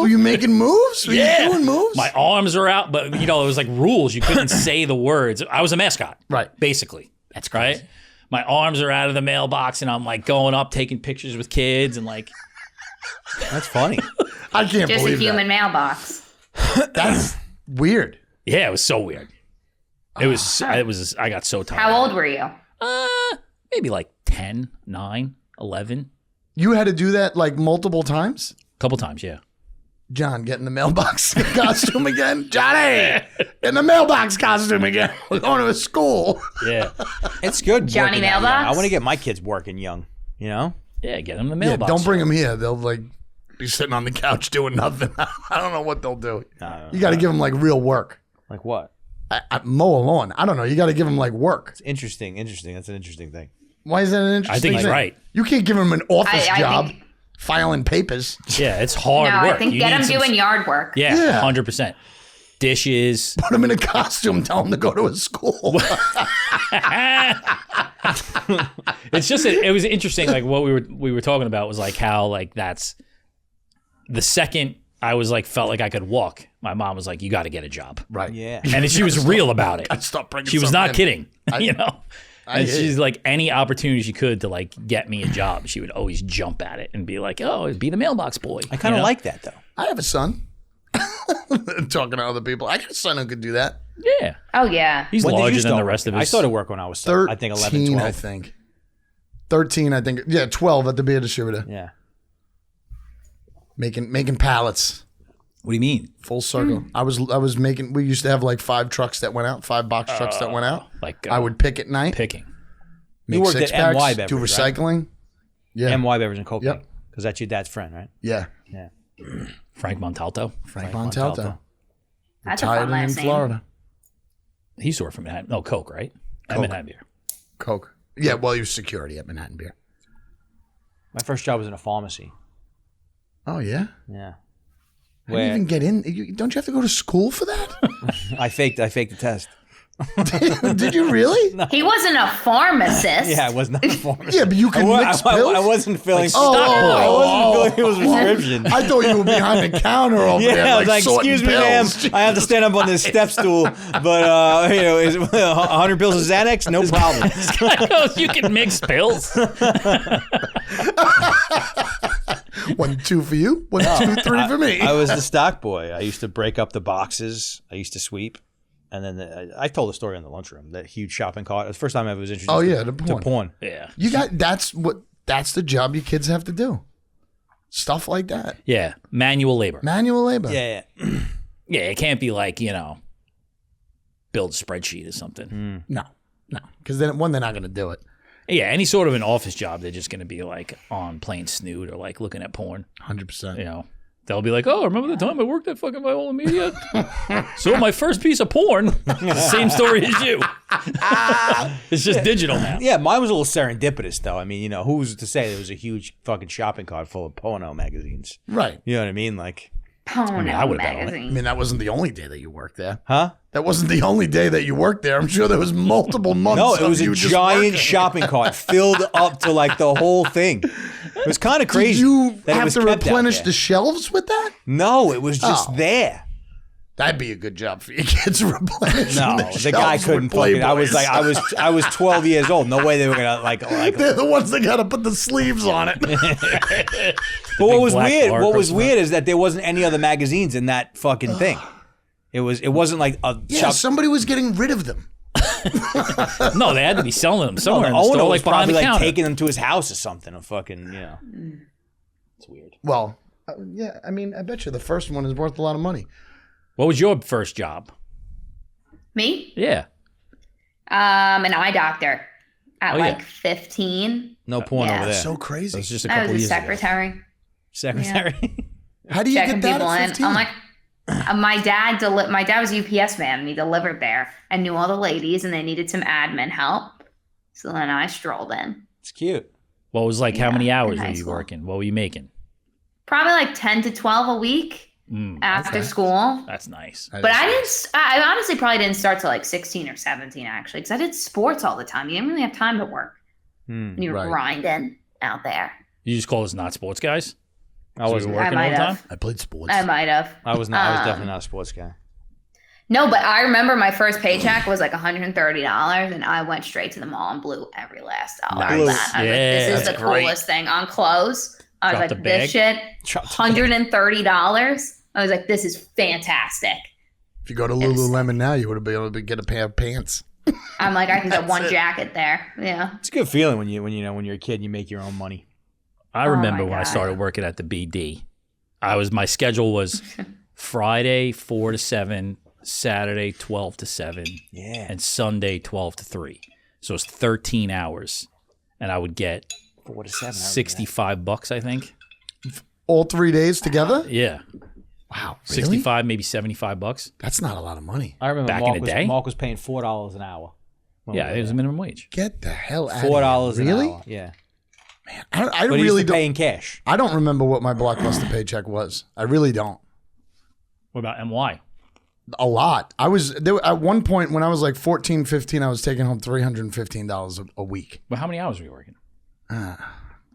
Were you making moves? Were you doing moves? My arms are out, but it was like rules. You couldn't say the words. I was a mascot. Right. Basically. That's right. My arms are out of the mailbox and I'm like going up, taking pictures with kids and like. That's funny. I can't Just a believe human mailbox. that. That's weird. Yeah, it was so weird. It was, I got so tired. How old were you? Maybe like 10, 9, 11. You had to do that like multiple times? A couple times, yeah. John, get in the mailbox costume again. Johnny, in the mailbox costume again. We're going to a school. Yeah. It's good. Johnny working that young. Mailbox? I want to get my kids working young, you know? Yeah, get them the Yeah, mailbox. don't bring them here. They'll like be sitting on the couch doing nothing. I don't know what they'll do. You got to give them like real work. Like what? I mow a lawn. I don't know. You got to give him like work. It's interesting. That's an interesting thing. Why is that an interesting I think he's thing? right. You can't give him an office I job, think- filing papers. Yeah, it's hard No, work. I think You get need him some- doing yard work. Yeah, Yeah. 100%. Dishes. Put him in a costume. Tell him to go to a school. It's just it was interesting. Like what we were talking about was like how like that's the second I was like felt like I could walk. My mom was like, "You got to get a job," Right. Yeah. and she was real about it. Stop bringing She was something not in. kidding. You know. And hear she's you. like, any opportunity she could to like get me a job, she would always jump at it and be like, "Oh, be the mailbox boy." I kind of like that though. I have a son. Talking to other people. I got a son who could do that. Yeah, Oh yeah. he's When did you larger than start the rest of working? us. I started work when I was 13, I think 11, 12. I think. 13, I think. Yeah, 12 at the beer distributor. Yeah. Making pallets. What do you mean? Full circle. I was making. We used to have like 5 trucks that went out, 5 box trucks that went out. Like I would pick at night. picking. Make You worked at 6-packs, MY do Beverage, right? recycling. Yeah, MY Beverage and Coke. Yep. Because that's your dad's friend, right? yeah. Yeah. Frank Montalto. Frank Montalto. Montalto. That's a Retired fun and in last name. Florida. He used to work for Manhattan. No, Coke, right? At Coke. Manhattan Beer. Coke. Yeah, well, he was security at Manhattan Beer. My first job was in a pharmacy. Oh yeah. Yeah. How do you even get in? Don't you have to go to school for that? I faked the test. Did you really? He wasn't a pharmacist. Yeah, I was not a pharmacist. Yeah, but you can mix pills. I wasn't filling. Oh, I wasn't filling people's prescription. I thought you were behind the counter over Yeah, there, I was like, sorting excuse me, ma'am, pills. I have to stand up on this step stool, but is 100 pills of Xanax? No problem. You can mix pills. 1, 2 for you. 1, 2, 3 for me. I was the stock boy. I used to break up the boxes. I used to sweep. And then I told the story in the lunchroom, that huge shopping cart. It was the first time I was introduced Oh, yeah, to the porn. Yeah. You got that's the job you kids have to do. Stuff like that. Yeah. Manual labor. Manual labor. Yeah. Yeah, it can't be like, build a spreadsheet or something. No. Because then they're not going to do it. Yeah, any sort of an office job, they're just going to be like on playing snoot or like looking at porn. 100%. They'll be like, "Oh, remember the time I worked at fucking Viola Media? So my first piece of porn, same story as you. It's just digital now." Yeah, mine was a little serendipitous, though. I mean, who's to say there was a huge fucking shopping cart full of porno magazines? Right. You know what I mean? Like, Porno I would've been on it. I magazine. mean, that wasn't the only day that you worked there. huh? That wasn't the only day that you worked there. I'm sure there was multiple months. No, it of was you a just giant working. shopping cart filled up to like the whole thing. It was kind of Did crazy. you that it have was to kept out replenish there. the shelves with that? No, it was just Oh. there. That'd be a good job for your kids to replenish. No, the guy couldn't fucking. I was like, I was 12 years old. No way they were gonna like. They're the ones that got to put the sleeves on it. But what was black weird? What was barcodes. weird is that there wasn't any other magazines in that fucking thing. It wasn't like a Yeah, shop. somebody was getting rid of them. No, they had to be selling them somewhere the in the owner store, was like behind probably the like counter. taking them to his house or something. Or fucking, It's weird. Well, yeah, I mean, I bet you the first one is worth a lot of money. What was your first job? Me? Yeah. An eye doctor at Oh, yeah. like 15. No porn Yeah. over there. So That crazy. was just a I couple was a years ago. secretary. Secretary. How do you Checking get that people at in. 15? I'm like, my dad was a UPS man and he delivered there and knew all the ladies and they needed some admin help. So then I strolled in. It's cute. What was like, how Yeah, many in hours high were you school. working? What were you making? Probably like 10 to 12 a week after school. That's nice. But I honestly probably didn't start till like 16 or 17 actually, because I did sports all the time. You didn't really have time to work. And you were Right. grinding out there. You just call us not sports guys? I So wasn't. we were working I all the might time? have. I played sports. I might have. I was not. I was definitely not a sports guy. No, but I remember my first paycheck was like $130, and I went straight to the mall and blew every last dollar of Nice. that. I was Yeah, like, this is that's the great. coolest thing on clothes. I was Dropped like, a this bag. shit, $130. I was like, this is fantastic. If you go to Lululemon now, you would have been able to get a pair of pants. I'm like, I can get one jacket there. Yeah. It's a good feeling when you're a kid, and you make your own money. I remember my when I God. started working at the BD. My schedule was Friday 4 to 7, Saturday 12 to 7, Yeah. and Sunday 12 to 3. So it's 13 hours, and I would get 4 to 7. $65, I think. All 3 days together? Yeah. Wow, really? 65, maybe $75. That's not a lot of money. I remember Back in the day? Mark was paying $4 an hour. Yeah, it was a minimum wage. Get the hell out $4 of here. an Really? hour. Yeah. I But he really used to don't. pay in cash. I don't remember what my Blockbuster paycheck was. I really don't. What about MY? A lot. I was there at one point when I was like 14, 15, I was taking home $315 a week. Well, how many hours were you working?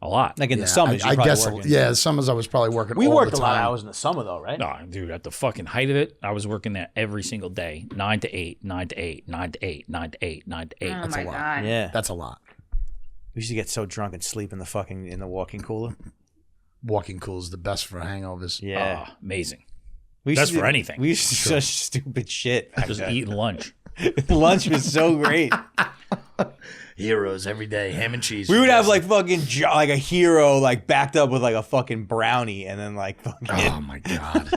A lot. Like in the summers, I you're guess. probably working. Yeah, summers I was probably working. We all worked the a lot of time. hours in the summer, though, right? No, dude, at the fucking height of it, I was working there every single day. 9 to 8, 9 to 8, 9 to 8, 9 to 8, 9 to 8. Oh That's my a lot. god. Yeah. That's a lot. We used to get so drunk and sleep in the walk-in cooler. Walking cool is the best for hangovers. Yeah. Amazing. We used Best to for anything. We used to do such stupid shit. back Just then. eating lunch. Lunch was so great. Heroes every day, ham and cheese. We would have like fucking like a hero like backed up with like a fucking brownie and then like fucking Oh my god!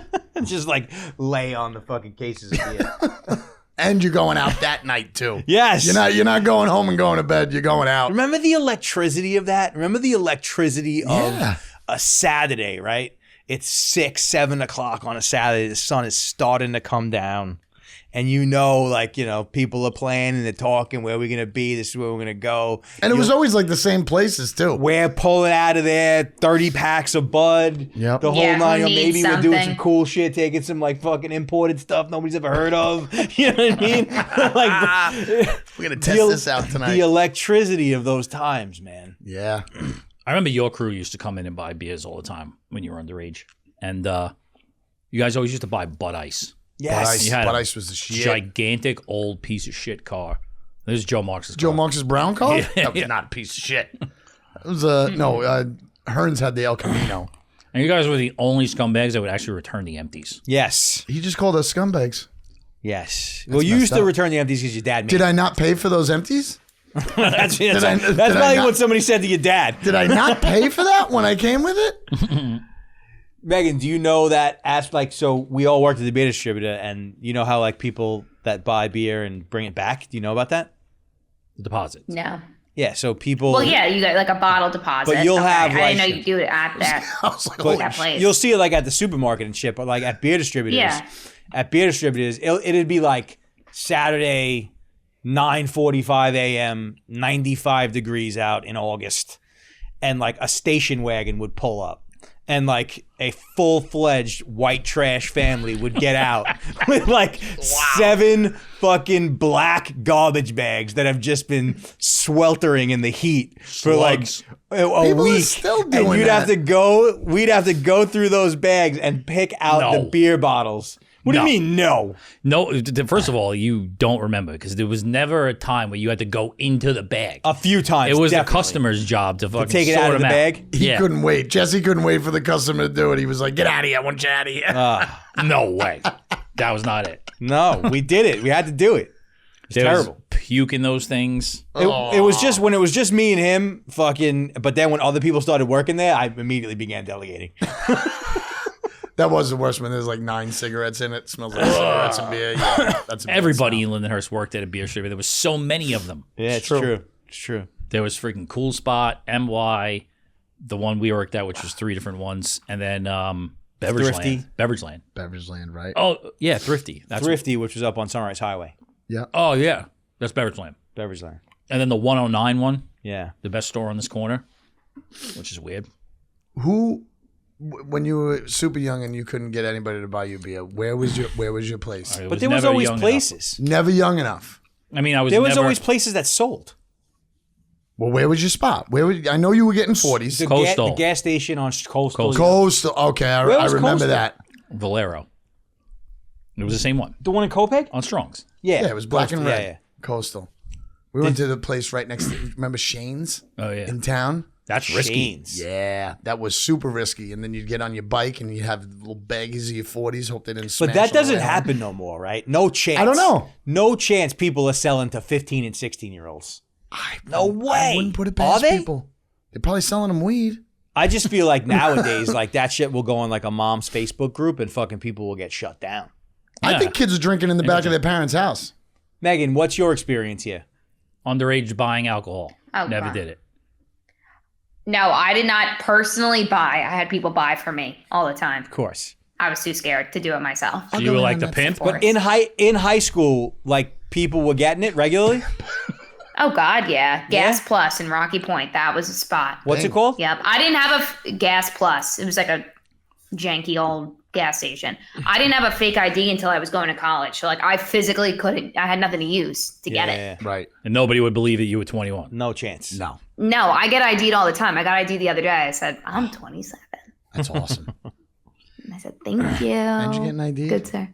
just like lay on the fucking cases of beer. And you're going out that night too. Yes. You're not going home and going to bed. You're going out. Remember the electricity of that? Remember the electricity Yeah. of a Saturday, right? It's 6, 7 o'clock on a Saturday. The sun is starting to come down. And people are planning, they're talking, where we're going to be, this is where we're going to go. And it was always like the same places too. We're pulling out of there 30 packs of Bud. Yep. The whole Yeah, nine. who Maybe needs we're doing some something? cool shit, taking some like fucking imported stuff nobody's ever heard of. You know what I mean? Like, We're gonna test this out tonight. the electricity of those times, man. Yeah. I remember your crew used to come in and buy beers all the time when you were underage. And you guys always used to buy Bud Ice. Yes. You had Bud a Ice was the shit. gigantic old piece of shit car. This is Joe Marks' Joe car. Marks' brown car? Yeah. That was not a piece of shit. It was Hearns had the El Camino. And you guys were the only scumbags that would actually return the empties. Yes. He just called us scumbags. Yes. Well, you used messed to up. return the empties because your dad made Did I not pay for those empties? That's I probably not- what somebody said to your dad. Did I not pay for that when I came with it? Megan, do you know that so we all worked at the beer distributor, and you know how like people that buy beer and bring it back? Do you know about that? The deposit. No. Yeah, so people. Well, yeah, you got like a bottle deposit. But you'll have, I didn't know like- you do it at that. I was like, But holy that place. you'll see it like at the supermarket and shit, but like at beer distributors. Yeah. At beer distributors, it'd be like Saturday, 9:45 a.m., 95 degrees out in August, and like a station wagon would pull up. And like a full-fledged white trash family would get out with like 7 fucking black garbage bags that have just been sweltering in the heat for Slugs. like a People are week. still And doing you'd have that. to go. We'd have to go through those bags and pick out No. the beer bottles. What do No. you mean no? No, first of all, you don't remember because there was never a time where you had to go into the bag. A few times. It was definitely. the customer's job to fucking take it sort out of them the bag? He Yeah. couldn't wait. Jesse couldn't wait for the customer to do it. He was like, get out of here. I want you out of here. No way. That was not it. No, we did it. We had to do it. There was terrible. puke in those things. It was just when it was just me and him, fucking. But then when other people started working there, I immediately began delegating. That was the worst when there's like 9 cigarettes in it. Smells like cigarettes and beer. Yeah, that's a bad Everybody smell. in Lindenhurst worked at a beer distributor. There was so many of them. Yeah, it's true. It's true. There was freaking Cool Spot, MY, the one we worked at, which was 3 different ones, and then Beverage Thrifty. Land. Beverage Land. Beverage Land, right? Oh yeah, Thrifty. That's Thrifty, which was up on Sunrise Highway. Yeah. Oh yeah, that's Beverage Land. Beverage Land. And then the 109 one, Yeah. the best store on this corner, which is weird. When you were super young and you couldn't get anybody to buy you beer, where was your place? It But there was never always young places. Never young enough. enough. I mean, I was There was never, always places that sold. Well, where was your spot? I know you were getting 40s. The, Coastal. the gas station on Coastal. Coastal. Okay, I Where was remember Coastal? that. Valero. It was the same one The one in Copeg? on Strong's. Yeah. Yeah, it was black and red. Yeah, yeah. Coastal. We went to the place right next to, remember Shane's Oh yeah, in town? that's risky. Shane's. Yeah, that was super risky. And then you'd get on your bike and you'd have little baggies of your 40s, hope they didn't smash But that on the doesn't way home. happen no more, right? No chance. I don't know. No chance people are selling to 15 and 16-year-olds. No way. I wouldn't put it Are past they? people. They're probably selling them weed. I just feel like nowadays, like that shit will go on like a mom's Facebook group and fucking people will get shut down. I Yeah. think kids are drinking in the back of their parents' house. Megan, what's your experience here? Underage buying alcohol. Oh, Never wow. did it. No, I did not personally buy. I had people buy for me all the time. Of course. I was too scared to do it myself. So you were like the pimp? But In high school, like people were getting it regularly. Oh God, yeah. Gas Plus in Rocky Point. That was a spot. What's it called? Yep. I didn't have a Gas Plus. It was like a janky old gas station. I didn't have a fake ID until I was going to college. So like I physically couldn't. I had nothing to use to get it. Right. And nobody would believe that you were 21. No chance. No. No, I get ID'd all the time. I got ID'd the other day. I said, I'm 27. That's awesome. And I said, thank you. How'd you get an ID? Good, sir.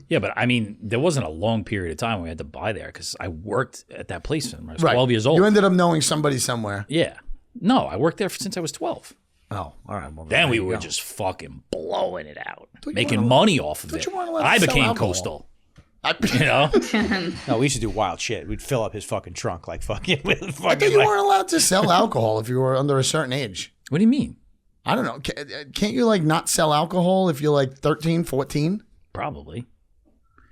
Yeah, but I mean, there wasn't a long period of time where we had to buy there because I worked at that place when I was 12 years old. You ended up knowing somebody somewhere. Yeah. No, I worked there since I was 12. Oh, all right. Well, Then we there you were go. just fucking blowing it out, you making weren't- money off of thought it. you weren't allowed to I sell became alcohol. coastal. You know? No, we used to do wild shit. We'd fill up his fucking trunk like fucking with I fucking. thought you like, weren't allowed to sell alcohol if you were under a certain age. What do you mean? I don't know. Can't you like not sell alcohol if you're like 13, 14? Probably.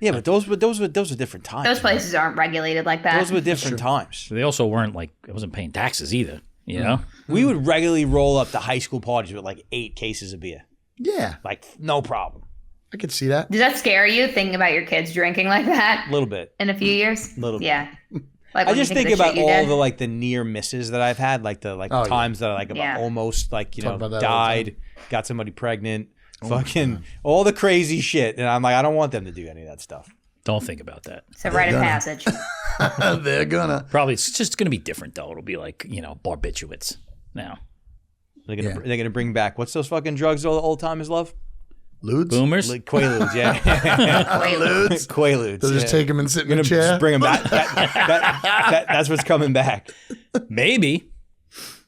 yeah, but those were different times. Those places aren't regulated like that. Those were different times. They also weren't like, I wasn't paying taxes either, you know? We would regularly roll up to high school parties with like 8 cases of beer. Yeah, Like no problem. I could see that. Does that scare you, thinking about your kids drinking like that A little bit. in a few years? Little bit. Yeah. Like I when you just think of the about shit you all did. the like the near misses that I've had, like the Oh, yeah. times that I like Yeah. almost like Talk about that all the died, got somebody pregnant, fucking all the crazy shit, and I'm like, I don't want them to do any of that stuff. Don't think about that. It's a rite of passage. They're gonna. Probably it's just going to be different, though. It'll be like, you know, barbiturates now. They're gonna bring back what's those fucking drugs all the old timers love? Ludes? Boomers? Like Quaaludes, yeah. Ludes? Quaaludes. They'll just yeah. take them and sit in Gonna a chair? just bring them back. That's what's coming back. Maybe.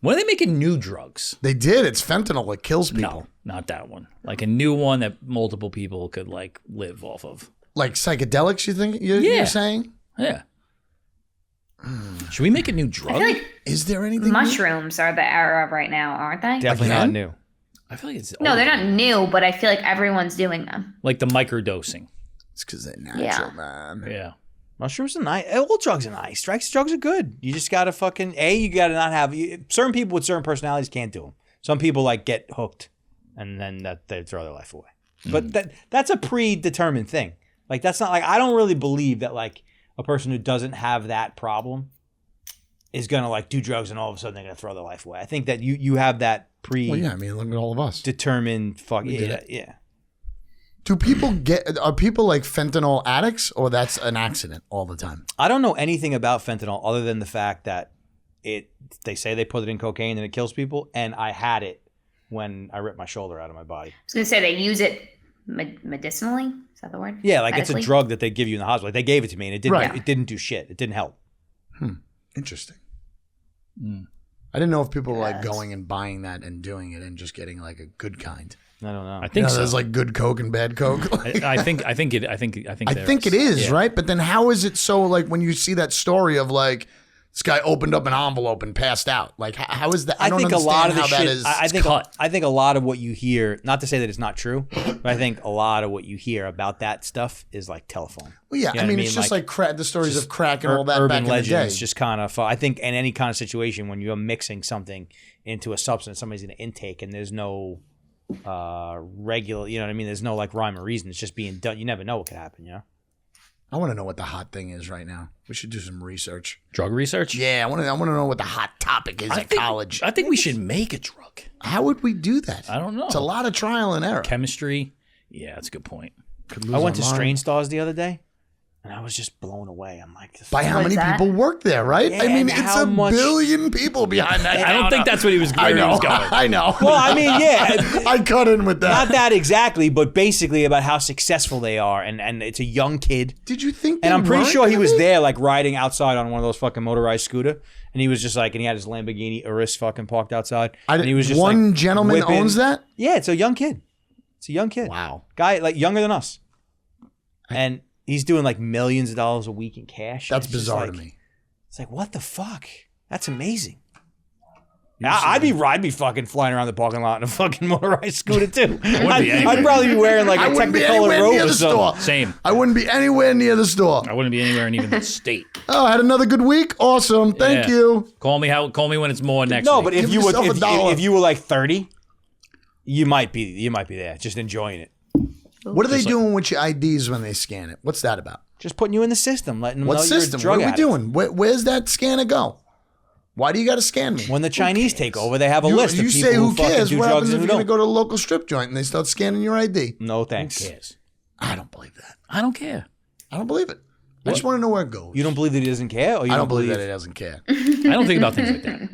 When are they making new drugs? They did. It's fentanyl. It kills people. No, not that one. Like a new one that multiple people could like live off of. Like psychedelics, you think you're Yeah. saying? Yeah. Should we make a new I drug? feel like Is there anything? mushrooms are the era of right now, aren't they? Definitely not Again? new. I feel like it's No, old. they're not new, but I feel like everyone's doing them. Like the microdosing. It's because they're natural, Yeah. man. Yeah. Mushrooms are nice. All drugs are nice. Drugs are good. You just gotta fucking you gotta not have certain people with certain personalities can't do them. Some people like get hooked, and then they throw their life away. But that's a predetermined thing. Like that's not like I don't really believe that like a person who doesn't have that problem is gonna like do drugs and all of a sudden they're gonna throw their life away. I think that you have that Well, yeah. I mean, look at all of us. predetermined fuck did yeah, it. yeah. Do people are people like fentanyl addicts, or that's an accident all the time? I don't know anything about fentanyl other than the fact that they say they put it in cocaine and it kills people, and I had it when I ripped my shoulder out of my body. I was going to say they use it medicinally. Is that the word? Yeah, like it's a Medically? drug that they give you in the hospital. They gave it to me and it didn't Right. it didn't do shit. It didn't help. Interesting. I didn't know if people were like Yes. going and buying that and doing it and just getting like a good kind. I don't know. I think so. There's like good Coke and bad Coke. I think it is, yeah. right? But then how is it so like when you see that story of like this guy opened up an envelope and passed out? Like how is that? I don't think a understand lot of the how that shit. is. I think a lot of what you hear. Not to say that it's not true, but I think a lot of what you hear about that stuff is like telephone. Well, yeah, You know I what mean, it's just like crack, the stories of crack and all that urban back in the day. legends. Just kind of. I think in any kind of situation when you're mixing something into a substance, somebody's going to intake, and there's no regular. You know what I mean? There's no like rhyme or reason. It's just being done. You never know what could happen. You know. I want to know what the hot thing is right now. We should do some research. Drug research? Yeah, I want to know what the hot topic is at college. I think we should make a drug. How would we do that? I don't know. It's a lot of trial and error. Chemistry. Yeah, that's a good point. Could lose I went to online. Strain Stars the other day, and I was just blown away. I'm like, By how What many is that? people work there, right? Yeah, I mean, and it's how a much- billion people behind that. I don't think that's what he was, I where he know. was going. I know. Well, I mean, yeah. I cut in with that. Not that exactly, but basically about how successful they are, and it's a young kid, Did you think? and they I'm pretty weren't sure he gonna was be? there, like riding outside on one of those fucking motorized scooter, and he was just like, and he had his Lamborghini Urus fucking parked outside, and he was just one like, gentleman whipping- owns that. Yeah, it's a young kid. It's a young kid. Wow. Guy like younger than us, and he's doing like millions of dollars a week in cash. That's It's just bizarre like- to me. It's like, what the fuck? That's amazing. I'd be fucking flying around the parking lot in a fucking motorized scooter too. I'd probably be wearing like I a wouldn't be Technicolor anywhere robe near or the something. store. Same. I wouldn't be anywhere near the store. I wouldn't be anywhere in even the state. Oh, had another good week. Awesome. Thank Yeah. you. Call me when it's more next No, week. but if Give you were yourself $1. if you were like 30, You might be there, just enjoying it. What are they doing with your IDs when they scan it? What's that about? Just putting you in the system, letting them What know system? you're a drug What are we addict. doing? Where's that scanner go? Why do you got to scan me? When the Chinese take over, they have a list of You people say who who fucking cares? do What drugs happens if and you're who going to don't. go to a local strip joint and they start scanning your ID? No Who thanks. cares? I don't believe that. I don't care. I don't believe it. I just want to know where it goes. You don't believe that he doesn't care, or you I don't believe that it doesn't care. I don't think about things like that.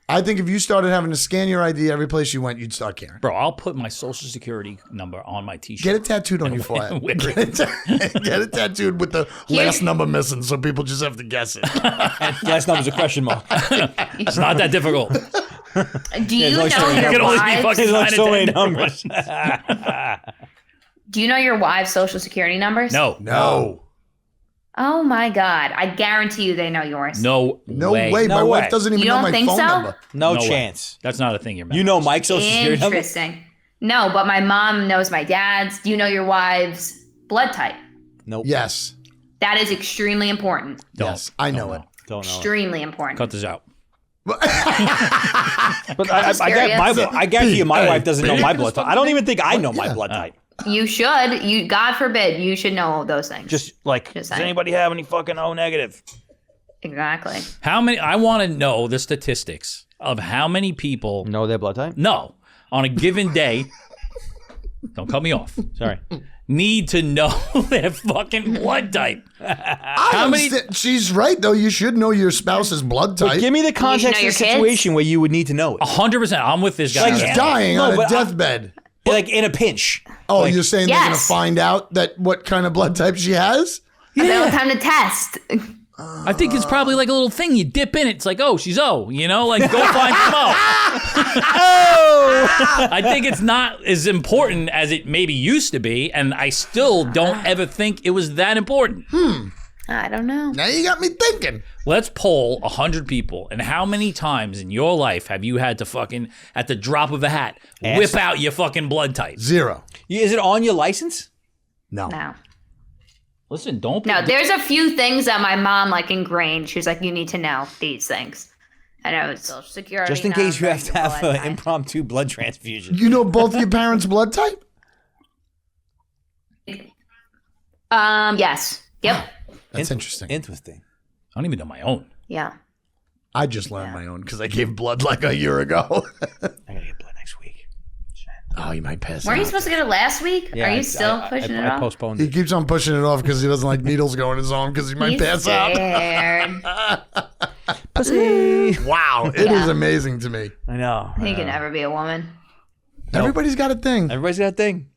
I think if you started having to scan your ID every place you went, you'd start caring. Bro, I'll put my social security number on my t-shirt. Get it tattooed on your forehead. Get it tattooed with the last number missing so people just have to guess it. Last number's a question mark. It's not that difficult. Do you only know so many your You can only be wives? fucking There's like 9 so and many 10 numbers. Do you know your wives' social security numbers? No. No. Oh my God! I guarantee you they know yours. No way. way. My No way. wife doesn't even You know don't my think phone so? number. No No way. chance. That's not a thing you're You know Mike's social security number? Interesting. No, but my mom knows my dad's. Do you know your wife's blood type? Nope. Yes. That is extremely important. Yes. I know it. Don't know. Extremely important. Cut this out. But Just I guarantee you, my wife doesn't know my Big. blood type. I don't even think I know my Yeah. blood type. You should. You, God forbid, you should know those things. Just like, Just does saying. anybody have any fucking O negative? Exactly. How many? I want to know the statistics of how many people. Know their blood type? No, on a given day. Don't cut me off. Sorry. Need to know their fucking blood type. How many- She's right, though. You should know your spouse's blood type. But give me the know context of your the kids? situation where you would need to know it. 100%. I'm with this guy. She's Yeah. dying No, on a but deathbed. Like in a pinch. Oh, Like- you're saying they're going to Yes. find out that what kind of blood type she has? They don't have time to test. I think it's probably like a little thing you dip in. It's like, oh, she's O. You know, like go find some O. I think it's not as important as it maybe used to be, and I still don't ever think it was that important. I don't know. Now you got me thinking. Let's poll 100 people, and how many times in your life have you had to fucking, at the drop of a hat, whip out your fucking blood type? 0. Is it on your license? No. No. Listen, don't. No, there's a few things that my mom like ingrained. She was like, you need to know these things. I know it's social security. Just in case you have to have blood an type. impromptu blood transfusion. You know both your parents' blood type? Yes. Yep. That's interesting. Interesting. I don't even know my own. Yeah. I just learned my own because I gave blood like a year ago. I gotta get blood next week. Oh, you might pass Weren't you out. supposed to get it last week? Are you still pushing it I off? postponed He it. keeps on pushing it off because he doesn't like needles going his arm because he might He's pass out. scared. Pussy. Wow, it is Yeah. amazing to me. I know. He can never be a woman. Everybody's got a thing. Everybody's got a thing.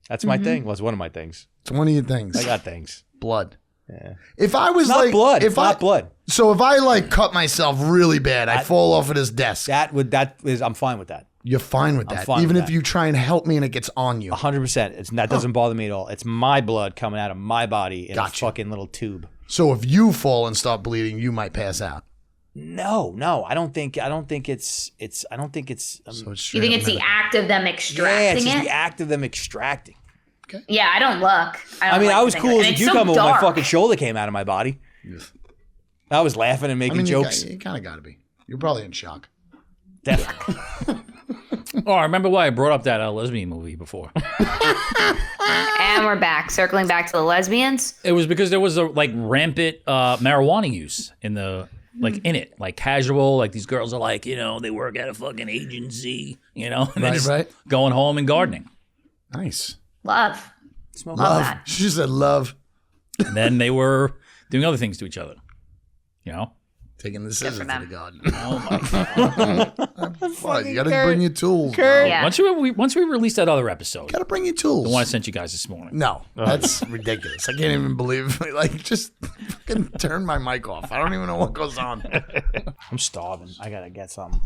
That's my thing. Well, it's one of my things. It's one of your things. I got things. blood. Yeah. If I was It's not like blood. if It's I, not blood. So if I like cut myself really bad, I fall off of this desk. I'm fine with that. You're fine with that. fine Even with if that. you try and help me and it gets on you. 100%. That doesn't bother me at all. It's my blood coming out of my body in Gotcha. a fucking little tube. So if you fall and start bleeding, you might pass out. No, I don't think it's. So it's You straight think up it's the murder. act of them Yeah, it's extracting just it? the act of them extracting. Yeah, I don't look. I mean, like I to was think cool of it. as a And it's so cucumber when my dark. fucking shoulder came out of my body. I was laughing and making jokes. You kind of got to be. You're probably in shock. Definitely. Oh, I remember why I brought up that lesbian movie before. And we're back, circling back to the lesbians. It was because there was a like rampant marijuana use in the in it, like casual. Like these girls are like, they work at a fucking agency, and they're Right, just right. going home and gardening. Nice. Love. Smoke Love Love. that. She said love. And then they were doing other things to each other. Taking the scissors to them. the garden. Oh my god! What? You got to bring your tools. Yeah. Once we release that other episode, Got to bring your tools. the one I sent you guys this morning. No, that's ridiculous. I can't even believe. Just fucking turn my mic off. I don't even know what goes on. I'm starving. I gotta get something.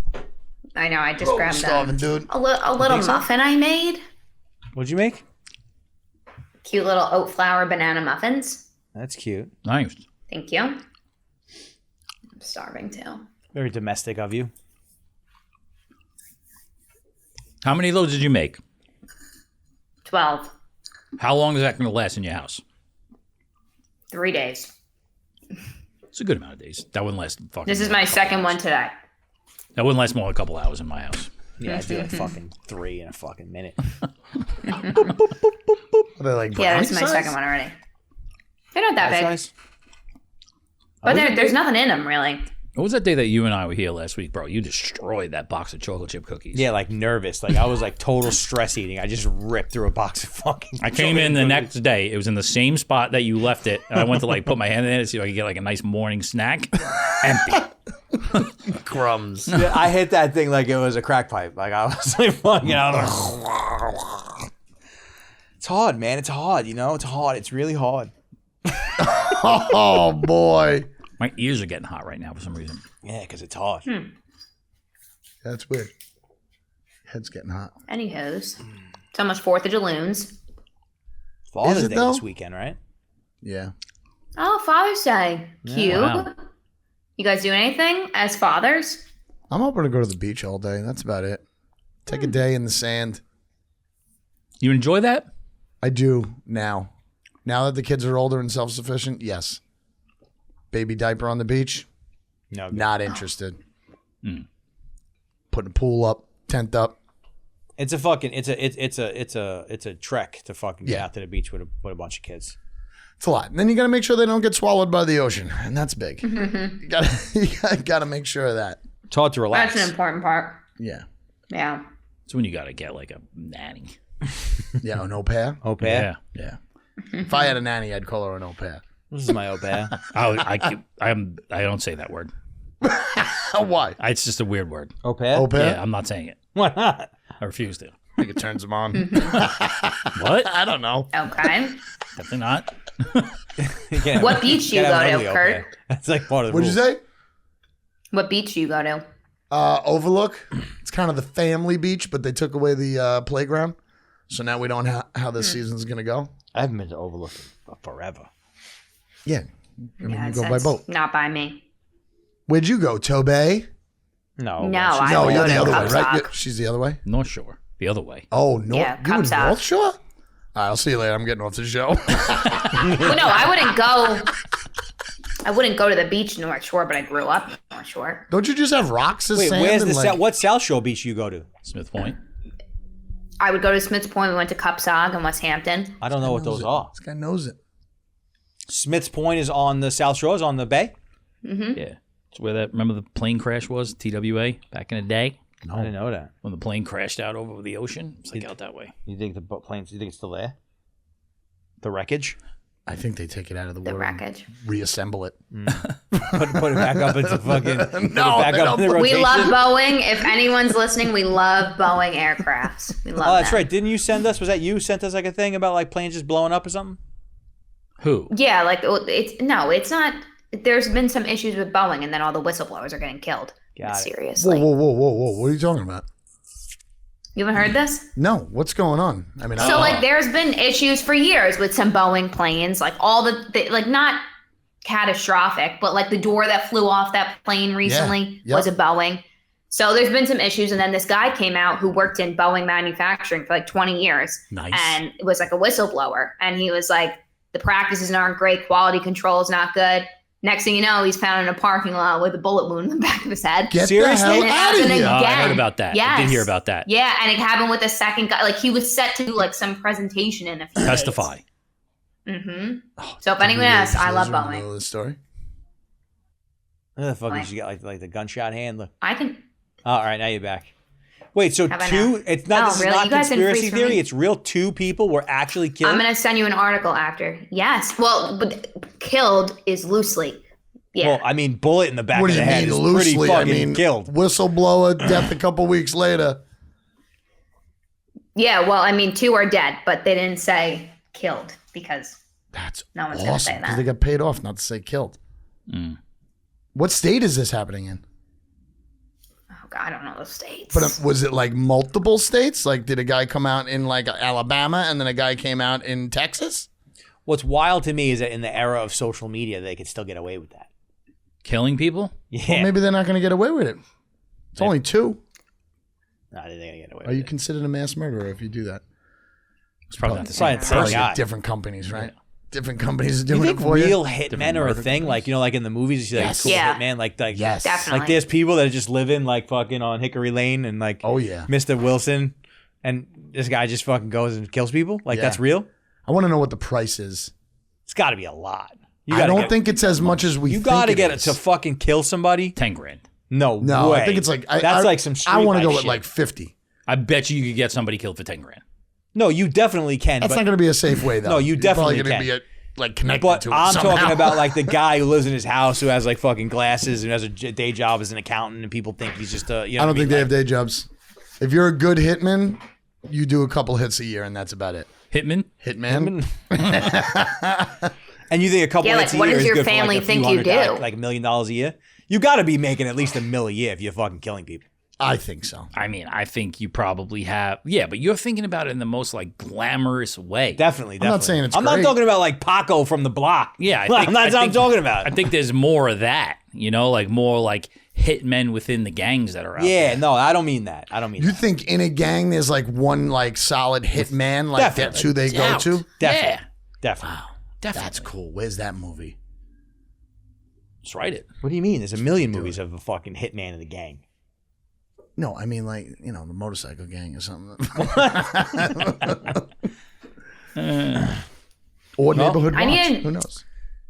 I know. I just I'm grabbed starving, dude. a little muffin I made. What'd you make? Cute little oat flour banana muffins. That's cute. Nice. Thank you. I'm starving too. Very domestic of you. How many of those did you make? 12. How long is that going to last in your house? 3 days. It's a good amount of days. That wouldn't last fucking. This is my second one today. That wouldn't last more than a couple hours in my house. Yeah, I do like fucking 3 in a fucking minute. Are they like Yeah, that's brownie my size? second one already. They're not that big, Size? but there's nothing in them really. What was that day that you and I were here last week, bro? You destroyed that box of chocolate chip cookies. Yeah, like nervous. Like I was like total stress eating. I just ripped through a box of fucking. I came in the next day. It was in the same spot that you left it. And I went to like put my hand in it to see if I could get like a nice morning snack. Empty. Crumbs. Yeah, I hit that thing like it was a crack pipe. Like I was like fucking out. It's hard, man. It's hard. You know, it's hard. It's really hard. Oh boy. My ears are getting hot right now for some reason. Yeah, because it's hard. That's weird. Head's getting hot. Anywho's, it's almost 4th of Juloons. Father's Is it Day though? this weekend, right? Yeah. Oh, Father's Day. Cute. Wow. You guys do anything as fathers? I'm hoping to go to the beach all day. That's about it. Take a day in the sand. You enjoy that? I do now. Now that the kids are older and self-sufficient, yes. Baby diaper on the beach, No. not interested. Putting a pool up, tent up. It's a fucking. It's a trek to fucking get Yeah. out to the beach with a bunch of kids. It's a lot. And then you got to make sure they don't get swallowed by the ocean, and that's big. You got to make sure of that. It's hard to relax. That's an important part. Yeah. Yeah. It's when you got to get like a nanny. Yeah, an au pair. Au pair. Yeah. If I had a nanny, I'd call her an au pair. This is my au pair. I don't say that word. Why? It's just a weird word. Au pair? Au pair? Yeah, I'm not saying it. Why not? I refuse to. I think it turns them on. What? I don't know. Okay. Definitely not. What beach do you go to, Kurt? That's like part of the What'd you rules. say? What beach do you go to? Overlook. It's kind of the family beach, but they took away the playground. So now we don't know how this season's going to go. I haven't been to Overlook in forever. Yeah. I mean, you go by it's boat. Not by me. Where'd you go, Tobey? No. No, she's- I No, would you're go the to other way, Cubsock. right? She's the other way? North Shore. The other way. Oh, no. Yeah, You in Cubsock. North Shore? All right, I'll see you later. I'm getting off the show. Well, no, I wouldn't go. I wouldn't go to the beach in North Shore, but I grew up in North Shore. Don't you just have rocks as Wait, sand? where's and the like, what South Shore beach you go to? Smith Point. I would go to Smith's Point. We went to Cupsog in West Hampton. I don't know what those are. This guy knows it. Smith's Point is on the South Shore, is on the bay? Yeah. It's where that, remember the plane crash was, TWA, back in the day? I didn't know that. When the plane crashed out over the ocean? It's like out that way. You think the planes, you think it's still there? The wreckage? I think they take it out of the The water and wreckage. reassemble it. Put it back up into fucking. Put it No, back they up in the don't. We rotation. love Boeing. If anyone's listening, we love Boeing aircrafts. We love Oh, that's them. right. Didn't you send us? Was that you sent us like a thing about like planes just blowing up or something? Who? Yeah, like it's not. There's been some issues with Boeing, and then all the whistleblowers are getting killed. Got it. Seriously, Whoa. What are you talking about? you haven't heard this? No, what's going on? I mean, So like, there's been issues for years with some Boeing planes, like all the like not catastrophic, but like the door that flew off that plane recently Yep. was a Boeing. So there's been some issues, and then this guy came out who worked in Boeing manufacturing for like 20 years, Nice. and it was like a whistleblower, and he was like, the practices aren't great, quality control is not good. Next thing you know, he's found in a parking lot with a bullet wound in the back of his head. get Seriously? the And hell it out of happened here. again. I heard about that. I Yes. did hear about that. Yeah, and it happened with a second guy. Like he was set to do like some presentation in a few Testify. Mm-hmm. So if anyone asks, I love Boeing. Know this story. What the fuck Why? did you get like the gunshot hand? Look. I can. Oh, all right, now you're back. Wait, so How about two? now? It's not. Oh, This is really? not You guys didn't conspiracy freeze for theory. me? It's real. 2 people were actually killed. I'm gonna send you an article after. Yes. Well, but killed is loosely. Yeah. Well, I mean, bullet in the back What of do the you head mean is loosely? pretty I fucking mean, killed. whistleblower, death a couple weeks later. Yeah. Well, I mean, 2 are dead, but they didn't say killed because That's No one's gonna say awesome because that. they got paid off not to say killed. What state is this happening in? oh god, I don't know those states. But was it like multiple states? Like, did a guy come out in like Alabama and then a guy came out in Texas? What's wild to me is that in the era of social media, they could still get away with that. Killing people? Yeah. Well, maybe they're not going to get away with it. It's only 2. No, they're gonna get away Are with you it. considered a mass murderer if you do that? It's probably not the Probably same. the same Probably guy. different companies, right? different companies are You doing think it for real you. hitmen are a murder thing? Like, like in the movies, you see like Yes. cool Yeah. hitman, like Yes. Definitely. like there's people that just live in like fucking on Hickory Lane and like Oh, yeah. Mr. Wilson, and this guy just fucking goes and kills people. Like Yeah. that's real. I want to know what the price is. It's got to be a lot. I don't think it's as much as we you think got to it get it is. to fucking kill somebody. 10 grand. No, No, way. I think it's like that's like some. I want to go with with like 50. I bet you could get somebody killed for 10 grand. No, you definitely can. That's but, not going to be a safe way though. No, you You're definitely probably gonna can. be like connected But to it I'm somehow. talking about like the guy who lives in his house who has like fucking glasses and has a day job as an accountant, and people think he's just a. You know I don't what think they mean? have day jobs. If you're a good hitman, you do a couple hits a year, and that's about it. Hitman? Hitman. And you think a couple Yeah, hits like, a what year does is your good for, family like, a few think you $100,000, do? like $1 million a year? You got to be making at least $1 million a year if you're fucking killing people. I think so. I mean, I think you probably have. Yeah, but you're thinking about it in the most like glamorous way. Definitely. I'm not saying it's I'm great. not talking about like Paco from the block. Yeah, That's what I'm talking about. I think there's more of that, like more like hitmen within the gangs that are out Yeah, there. no, I don't mean that. I don't mean You that. think in a gang there's like one like solid hitman, like Definitely. that's who they go Doubt. to? Definitely. Yeah, Definitely. definitely. That's cool. Where's that movie? Let's write it. What do you mean? There's a million movies of a fucking hitman in the gang. No, I mean like the motorcycle gang or something. Or neighborhood I watch. need- Who knows?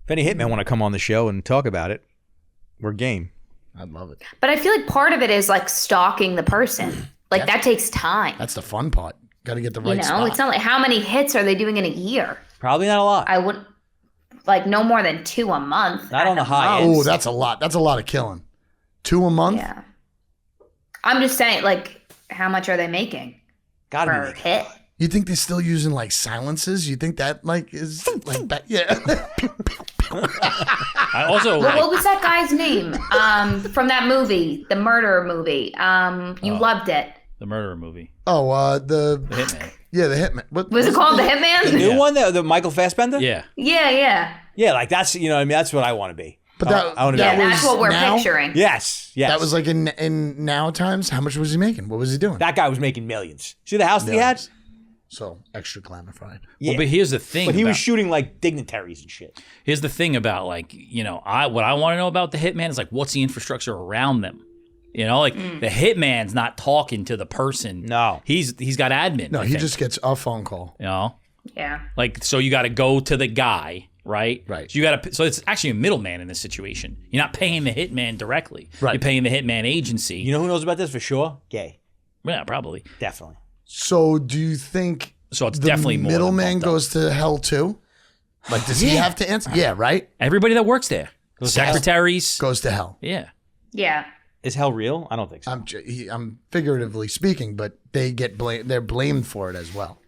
If any hitmen want to come on the show and talk about it, we're game. I'd love it. But I feel like part of it is like stalking the person. Like that takes time. That's the fun part. Got to get the right You know, spot. it's not like how many hits are they doing in a year? Probably not a lot. I would like no more than 2 a month. Not at on the high most. end. Oh, that's a lot. That's a lot of killing. 2 a month? Yeah. I'm just saying, like, how much are they making Gotta be per making. hit? You think they're still using like silences? You think that like is like that? Yeah. I also Well, like, what was that guy's name? From that movie, the murder movie. You loved it. the murderer movie, Oh, the Hitman. the hitman. What Was it called The The Hitman? new Yeah. one, the Michael Fassbender? Yeah, Yeah. Yeah, like that's, what I mean, that's what I want to be. But that, I wanna be Yeah, that that's was what we're now? picturing. Yes. That was like in now times. How much was he making? What was he doing? That guy was making millions. See the house that he had? Millions. So extra glamified. Yeah. Well, but here's the thing. But he was about- shooting like dignitaries and shit. Here's the thing about what I want to know about the hitman is like what's the infrastructure around them. The hitman's not talking to the person. No. he's got admin. No, I he think, just gets a phone call. Yeah. like so you got to go to the guy, right? Right. So it's actually a middleman in this situation. You're not paying the hitman directly. Right. You're paying the hitman agency. You know who knows about this for sure? Gay. Yeah, probably. Definitely. So do you think So it's the definitely more than middleman bumped up. goes to hell too? Like, does he have to answer? Yeah, right. Everybody that works there, Goes to hell. secretaries. Goes to hell. Yeah. Yeah. Is hell real? I don't think so. I'm figuratively speaking, but they get blamed. They're blamed for it as well.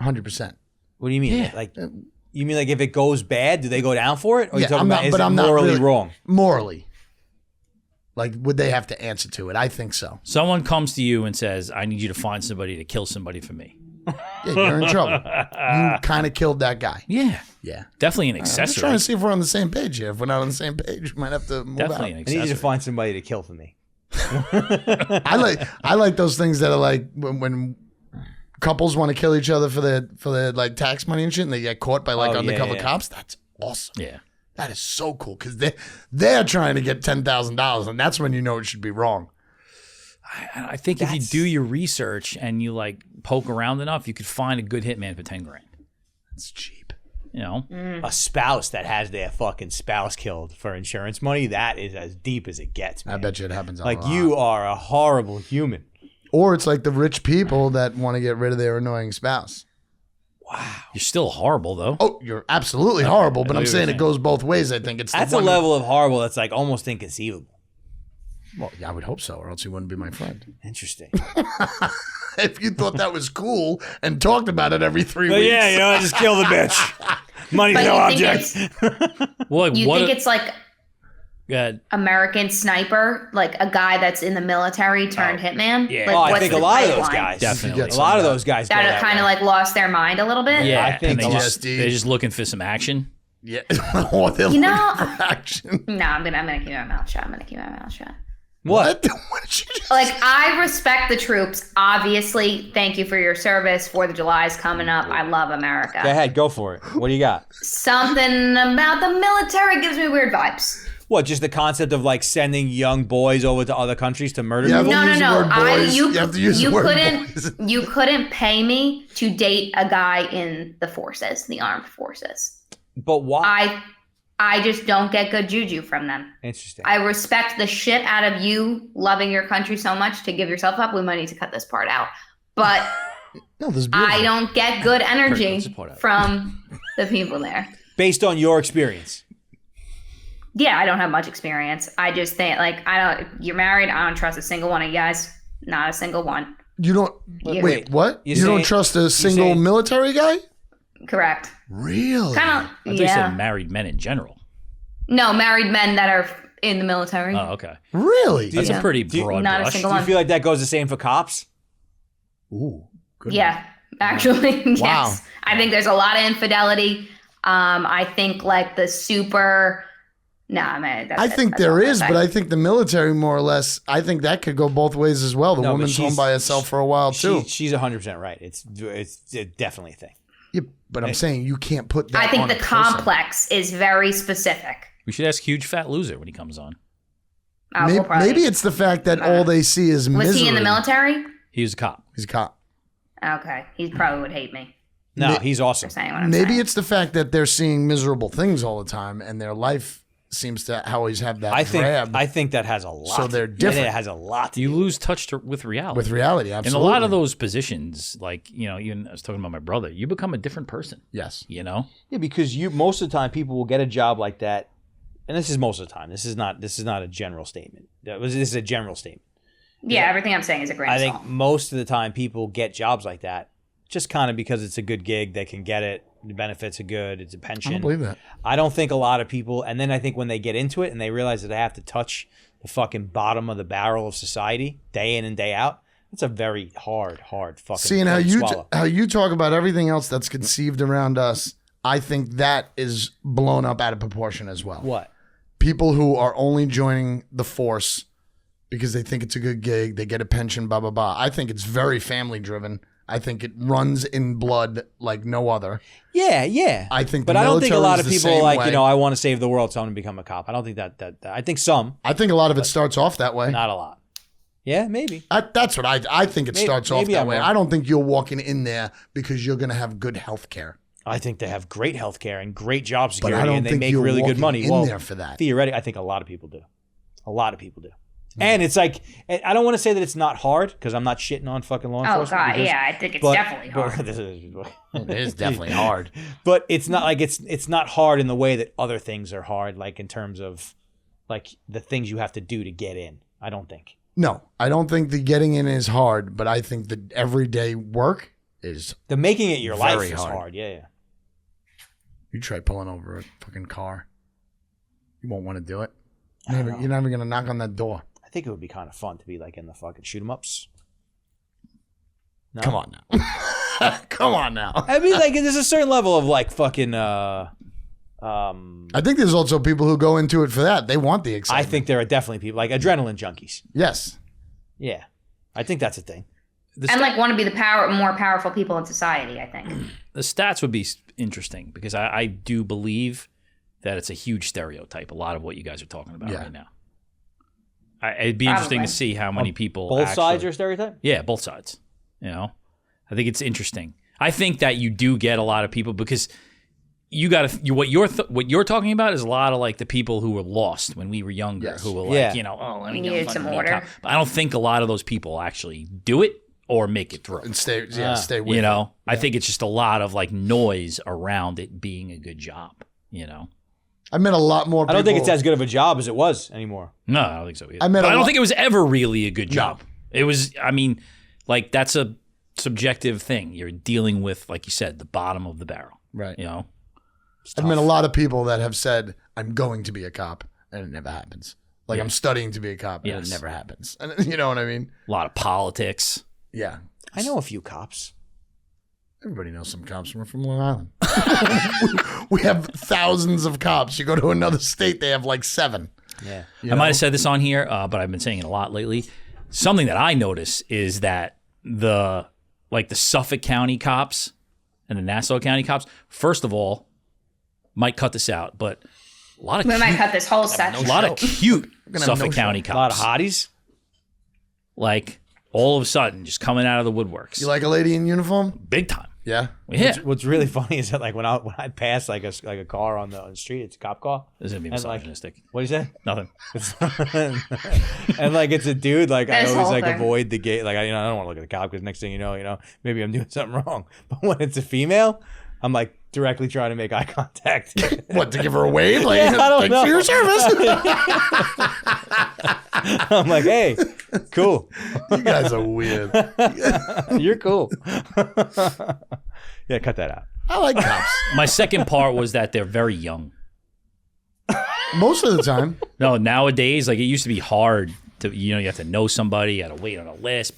100%. What do you mean? Yeah. Like, you mean like if it goes bad, do they go down for it? Or you Yeah, talking I'm about not- is but it I'm not morally really- wrong? Morally, like, would they have to answer to it? I think so. Someone comes to you and says, "I need you to find somebody to kill somebody for me." Yeah, you're in trouble. You kind of killed that guy. Yeah, Yeah. definitely an I'm just accessory. trying to see if we're on the same page here. If we're not on the same page, we might have to move Definitely an out. I need you accessory. to find somebody to kill for me. I like those things that are like when couples want to kill each other for their like tax money and shit, and they get caught by like Oh, yeah, undercover yeah. cops. That's awesome. Yeah. That is so cool because they're trying to get $10,000, and that's when you know it should be wrong. I think if you do your research and you like poke around enough, you could find a good hitman for 10 grand. It's cheap. A spouse that has their fucking spouse killed for insurance money, that is as deep as it gets, man. I bet you it happens. Like, a lot. you are a horrible human. Or it's like the rich people that want to get rid of their annoying spouse. You're still horrible though. Oh, you're absolutely horrible, but I know I'm what saying you're it goes both ways. I think it's That's the a one level of horrible that's like almost inconceivable. Well, yeah, I would hope so, or else you wouldn't be my friend. Interesting. If you thought that was cool and talked about it every 3 Well, weeks, yeah, you know, I just kill the bitch. Money's But no you think object. Well, like, You what think a- it's like American Sniper, like a guy that's in the military turned hitman? yeah. Like, Oh, I what's think a the lot of those pipeline? guys. Definitely. get A lot of some those guys go That that kind of way. like lost their mind a little bit? yeah, I think and a lot. they're just looking for some action. yeah, or they'll You know- action. No, I'm gonna keep my mouth shut. What? What did she just Like, I respect the troops. Obviously, thank you for your service. 4th of July is coming up. I love America. Go ahead, go for it. What do you got? Something about the military gives me weird vibes. What, just the concept of like sending young boys over to other countries to murder Yeah, people? No. You have to use the word boys. You couldn't pay me to date a guy in the forces, the armed forces. But why? I just don't get good juju from them. Interesting. I respect the shit out of you loving your country so much to give yourself up. We might need to cut this part out. But No, this is I beautiful. don't get good energy Let's support it. from the people there. Based on your experience. Yeah, I don't have much experience. I just think, like, you're married. I don't trust a single one of you guys. Not a single one. You don't. You- Wait, what? You're You don't saying- trust a single saying- military guy? Correct. Really? Kind I of, thought you yeah. said married men in general. No, married men that are in the military. Oh, okay. Really? That's Yeah. a pretty Do you- broad not a brush. single Do you one. feel like that goes the same for cops? Ooh. Good Yeah, actually, yes. Wow. I think there's a lot of infidelity. I think like the super. Nah, man. I think there is, but I think the military, more or less, I think that could go both ways as well. The No, but woman's home she's- by herself for a while too. She's 100% right. It's definitely a thing. Yeah, but I'm saying you can't put that. I think on the a person. complex is very specific. We should ask Huge Fat Loser when he comes on. We'll Maybe, probably- maybe it's the fact that all they see is misery. Was he in the military? He was a cop. He's a cop. Okay, he probably would hate me No, he's awesome. for saying what I'm Maybe saying. it's the fact that they're seeing miserable things all the time, and their life seems to always have that I drab. think that has a lot. So they're different. It has a lot to You do. lose touch with reality. with reality, in absolutely. a lot of those positions, like, you know, even I was talking about my brother, you become a different person, Yes. you know? Yeah, because most of the time people will get a job like that, and this is most of the time. This is not a general statement. This is a general statement. Yeah, everything I'm saying is a grain I of think salt. most of the time people get jobs like that just kind of because it's a good gig. They can get it. The benefits are good. It's a I pension. don't believe that. I don't think a lot of people, and then I think when they get into it and they realize that they have to touch the fucking bottom of the barrel of society day in and day out, it's a very hard fucking Seeing pill how to you swallow. how you talk about everything else that's conceived around us, I think that is blown up out of proportion as well. What? People who are only joining the force because they think it's a good gig, they get a pension, blah blah blah. I think it's very family driven. I think it runs in blood like no other. Yeah. I think, But the I don't think a military lot is of the people same are like, way. you know, I want to save the world, so I'm going to become a cop. I don't think that I think some, I think a lot of it starts off that way. not a lot. Yeah, maybe. That's what I think. It starts off maybe that I'm way. wrong. I don't think you're walking in there because you're going to have good health care. I think they have great health care and great job But security, I don't and they think make you're really good walking money. in Well, there for that. theoretically, I think a lot of people do. A lot of people do. And it's like, and I don't want to say that it's not hard because I'm not shitting on fucking law Oh enforcement. god, because- yeah, I think it's but- definitely hard. but- this is- It is definitely hard. But it's not like it's not hard in the way that other things are hard, like in terms of like the things you have to do to get in. I don't think. No, I don't think the getting in is hard, but I think the everyday work is. The making it your life Very is hard. hard. Yeah. You try pulling over a fucking car, you won't want to do it. You're never going to knock on that door. I think it would be kind of fun to be like in the fucking shoot 'em ups. No? Come on now. Come on now. I mean, like, there's a certain level of like fucking. I think there's also people who go into it for that. They want the I excitement. think there are definitely people like adrenaline junkies. Yes. Yeah, I think that's a thing. And like want to be the more powerful people in society, I think. The stats would be interesting because I do believe that it's a huge stereotype, a lot of what you guys are talking about Yeah. right now. It'd be interesting to Probably. see how many people Both sides actually- are stereotype. Yeah, both sides. You know, I think it's interesting. I think that you do get a lot of people because you got to. What you're talking about is a lot of like the people who were lost when we were younger, Yes. who were like, Yeah. you know, oh, let me Needed go some fucking be a order. cop. But I don't think a lot of those people actually do it or make it through. And stay with You it. know, I think it's just a lot of like noise around it being a good job. You know. I met a lot more people. I don't think it's as good of a job as it was anymore. No, I don't think so either. I met But a I don't lot- think it was ever really a good job. It was, I mean, like that's a subjective thing. You're dealing with, like you said, the bottom of the barrel. Right. You know, I've met a lot of people that have said, I'm going to be a cop, and it never happens. Like, I'm studying to be a cop, and Yes. it never happens. And you know what I mean? a lot of politics. Yeah. I know a few cops. Everybody knows some cops. We're from Long Island. we have thousands of cops. You go to another state, they have like 7. Yeah. I might have said this on here, but I've been saying it a lot lately. Something that I notice is that the Suffolk County cops and the Nassau County cops, first of all, might cut this out, but a lot of We might cut this whole section. a lot of cute Suffolk County A lot of cops. hotties. Like all of a sudden, just coming out of the woodworks. You like a lady in uniform? Big time. Yeah. Yeah. What's really funny is that like when I pass like a car on the street, it's a cop car. This is gonna be And, like, misogynistic. What do you say? Nothing. And like it's a dude. Like I This always whole like thing. avoid the gate. Like I don't want to look at the cop because next thing you know, maybe I'm doing something wrong. But when it's a female, I'm like directly trying to make eye contact. What, to give her a wave? Like, Yeah, I don't thanks know. for your service. I'm like, hey, cool. You guys are weird. You're cool. Yeah, cut that out. I like cops. My second part was that they're very young. Most of the time. No, nowadays, like it used to be hard to, you have to know somebody, you got to wait on a list,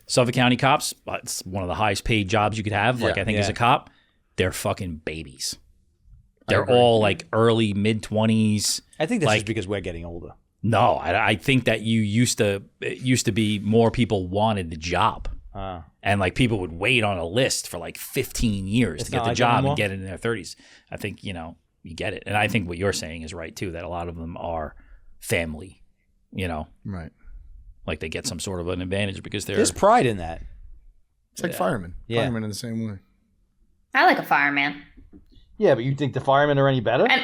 Suffolk County cops, it's one of the highest paid jobs you could have. Like Yeah. I think as a cop, they're fucking babies. I They're agree. all like early, mid-20s. I think that's Like- just because we're getting older. No, I think that it used to be more people wanted the job. And like people would wait on a list for like 15 years to get not the like that job anymore? and get it in their 30s. I think, you get it. And I think what you're saying is right too, that a lot of them are family, Right. like they get some sort of an advantage because they're There's pride in that. It's like firemen. Yeah. Firemen in the same way. I like a fireman. Yeah, but you think the firemen are any better? And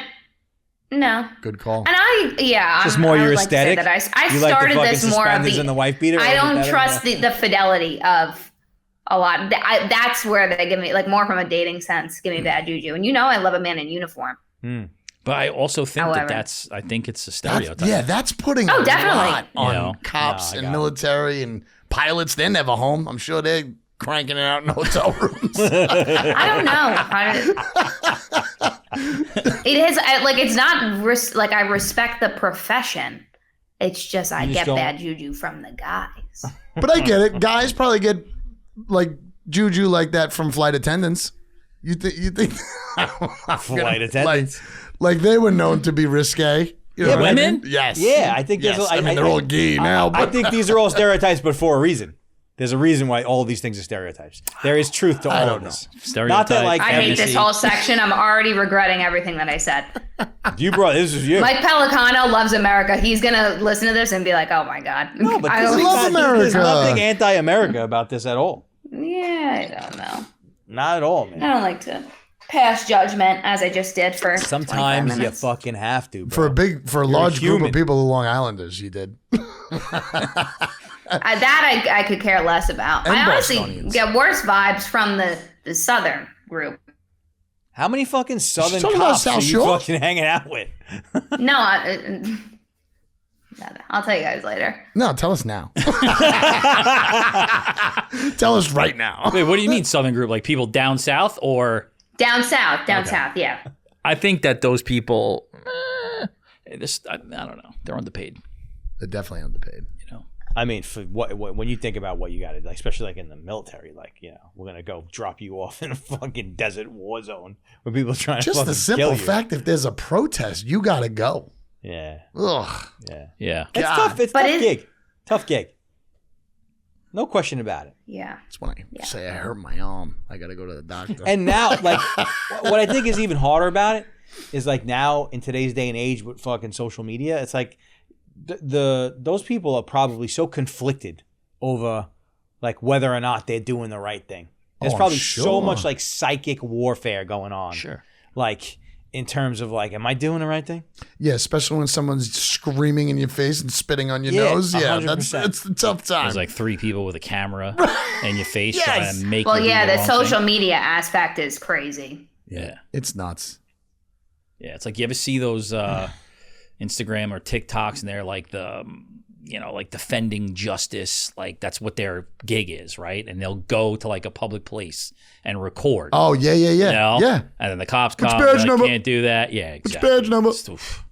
no. Good call. And Just more I your would like to say aesthetic? that I You like the started fucking this more of suspenders and the wife beater? I Or don't better? trust the fidelity of a lot. That's where they give me, like, more from a dating sense, give me bad juju. And I love a man in uniform. But I also think However. I think it's a stereotype. That's putting Oh, a definitely. lot on Yeah. cops No, I and got it. military and pilots. They never home. I'm sure they're cranking it out in hotel rooms. I don't know. It is like it's not like I respect the profession. It's just I You just get don't- bad juju from the guys. But I get it. Guys probably get like juju like that from flight attendants. You think Flight attendants. like they were known to be risque. You know Yeah, what I women? mean? Yes. Yeah, I think Yes. there's. I mean, they're all gay now, I but think these are all stereotypes, but for a reason. There's a reason why all of these things are stereotypes. There is truth to all of this. Stereotype. Not that, like, I hate this fantasy. whole section. I'm already regretting everything that I said. You brought this is you. Mike Pelicano loves America. He's gonna listen to this and be like, "Oh my god." no, but I this is always- love not, there's America. nothing anti-America about this at all. Yeah, I don't know. Not at all, I man. don't like to pass judgment as I just did for 25 Sometimes you minutes. fucking have to, bro. for a large group human. of people, the Long Islanders, you did. That I could care less about. And I honestly Bostonians. get worse vibes from the Southern group. How many fucking Southern talking about cops South are you Shore? fucking hanging out with? No, I'll tell you guys later. No, tell us now. Tell us right now. Wait, what do you mean Southern group? Like people down south, or Down south, yeah. I think that those people, I don't know, they're underpaid. They're definitely underpaid. I mean, for what when you think about what you got to, like, especially like in the military, like, we're gonna go drop you off in a fucking desert war zone where people are trying to Just fucking the simple kill you. fact, if there's a protest, you gotta go. Yeah, Ugh. yeah. Yeah. It's God. tough. It's But tough it- gig. Tough gig. No question about it. Yeah. That's when I say I hurt my arm. I gotta go to the doctor. And now, like, what I think is even harder about it is, like, now in today's day and age with fucking social media, it's like those people are probably so conflicted over, like, whether or not they're doing the right thing. There's Oh, I'm probably so sure. much, like, psychic warfare going on. Sure. Like, in terms of, like, am I doing the right thing? Yeah, especially when someone's screaming in your face and spitting on your Yeah, nose. Yeah, 100%. it's a tough time. There's like 3 people with a camera in your face Yes. trying to make Well, you do yeah, the the wrong social thing. media aspect is crazy. Yeah. It's nuts. Yeah, it's like you ever see those Instagram or TikToks, and they're like like defending justice, like that's what their gig is, right? And they'll go to like a public place and record. Oh yeah, yeah, yeah, you know? yeah. And then the cops Which come, badge like, number? can't do that. Yeah, Which exactly. badge number? It's, oof.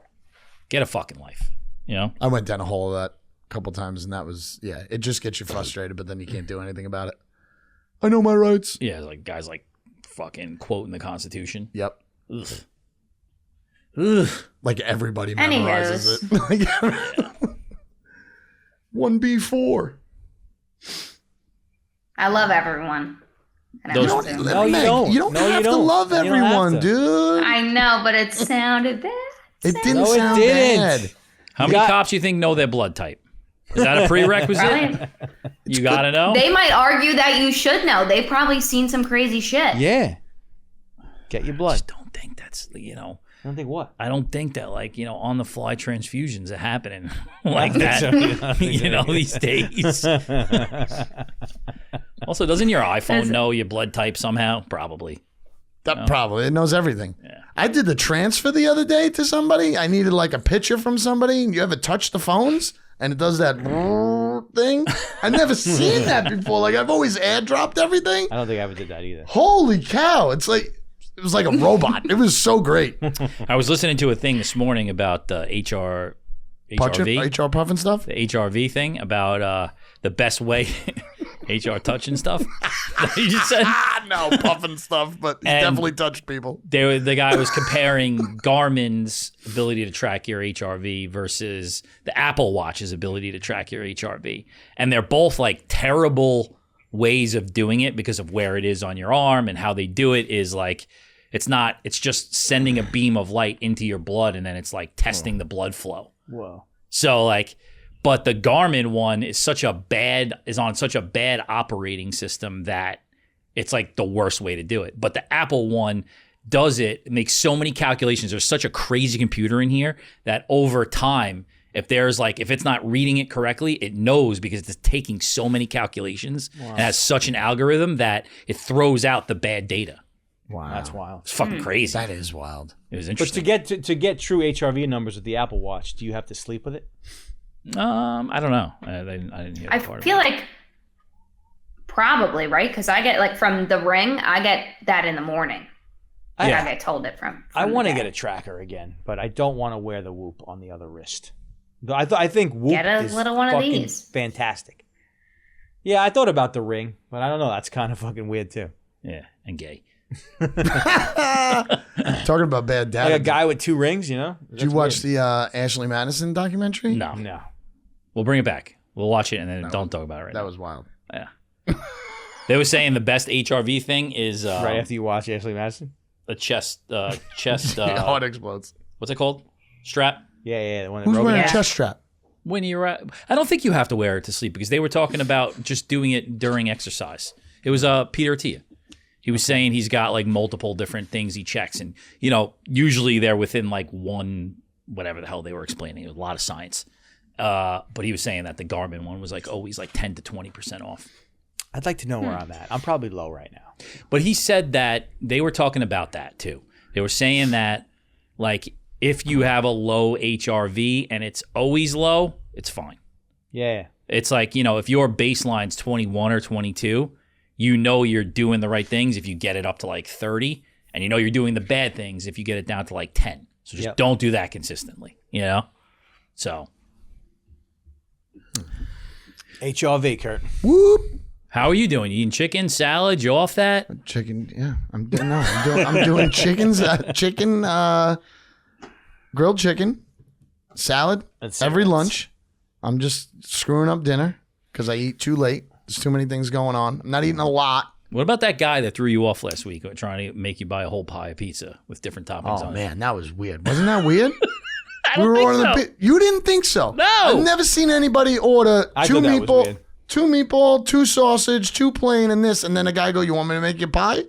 Get a fucking life, you know? I went down a hole of that a couple times, and that was it just gets you frustrated, but then you can't do anything about it. I know my rights. Yeah, like guys like fucking quoting the Constitution. Yep. Ugh. Ugh. Like everybody Anyways. memorizes it. Like, 1B4. I love everyone. And I Those- love them. No, you Meg, don't. You don't No, you have to don't. love You don't have everyone, to. dude. I know, but it sounded bad. It didn't No, it sound didn't. bad. How many cops you think know their blood type? Is that a prerequisite? Probably, You gotta know. they might argue that you should know. They've probably seen some crazy shit. Yeah. Get your I blood. just don't think that's I don't think what? I don't think that on the fly transfusions are happening like I that. don't think so. These days. Also, doesn't your iPhone know your blood type somehow? Probably. That probably it knows everything. Yeah. I did the transfer the other day to somebody. I needed like a picture from somebody. And you ever touch the phones and it does that thing? I've never seen that before. Like I've always airdropped everything. I don't think I ever did that either. Holy cow! It was like a robot. It was so great. I was listening to a thing this morning about the HRV, HR puff and stuff. the HRV thing about the best way HR touching stuff. That you just said. No, puffing stuff, but he And- definitely touched people. The guy was comparing Garmin's ability to track your HRV versus the Apple Watch's ability to track your HRV. And they're both like terrible ways of doing it because of where it is on your arm, and how they do it is like it's just sending a beam of light into your blood, and then it's like testing the blood flow. Whoa. So but the Garmin one is on such a bad operating system that it's like the worst way to do it. But the Apple one it makes so many calculations. There's such a crazy computer in here that over time, if it's not reading it correctly, it knows because it's taking so many calculations and has such an algorithm that it throws out the bad data. Wow, That's wild. It's fucking crazy. That is wild. It was But interesting. to get true HRV numbers with the Apple Watch, do you have to sleep with it? I don't know. I didn't hear I that part feel of it. like probably, right? Because I get like from the Ring, I get that in the morning. I get told it from I the want to day. get a tracker again, but I don't want to wear the Whoop on the other wrist. I think Whoop Get a is little one of fucking these. fantastic. Yeah, I thought about the Ring, but I don't know. That's kind of fucking weird too. Yeah, and gay. Talking about bad data. Like a guy with two rings, you know? Did you watch the Ashley Madison documentary? No. No. We'll bring it back. We'll watch it and then don't talk about it right That now. was wild. Yeah. They were saying the best HRV thing is Right after you watch Ashley Madison? the chest Your heart explodes. what's it called? Strap. Yeah, the one that Who's Rogan wearing a had. chest strap? When you're I don't think you have to wear it to sleep because they were talking about just doing it during exercise. It was Peter Attia. He was saying he's got like multiple different things he checks, and usually they're within like one whatever the hell they were explaining. It was a lot of science. But he was saying that the Garmin one was like always like 10 to 20% off. I'd like to know where I'm at. I'm probably low right now. But he said that they were talking about that too. They were saying that like if you have a low HRV and it's always low, it's fine. Yeah. It's like, if your baseline's 21 or 22, you're doing the right things if you get it up to like 30, and you're doing the bad things if you get it down to like 10. So just don't do that consistently, So HRV, Kurt. Whoop. how are you doing? You eating chicken, salad? You off that? Chicken. Yeah, I'm doing chickens. Grilled chicken, salad And every salads. lunch. I'm just screwing up dinner because I eat too late. There's too many things going on. I'm not eating a lot. What about that guy that threw you off last week trying to make you buy a whole pie of pizza with different toppings Oh on it? man, that was weird. Wasn't that weird? I don't think so. You didn't think so? No. I've never seen anybody order I two thought that was weird. meatball, two sausage, two plain, and this, and then a guy go, "You want me to make you a pie?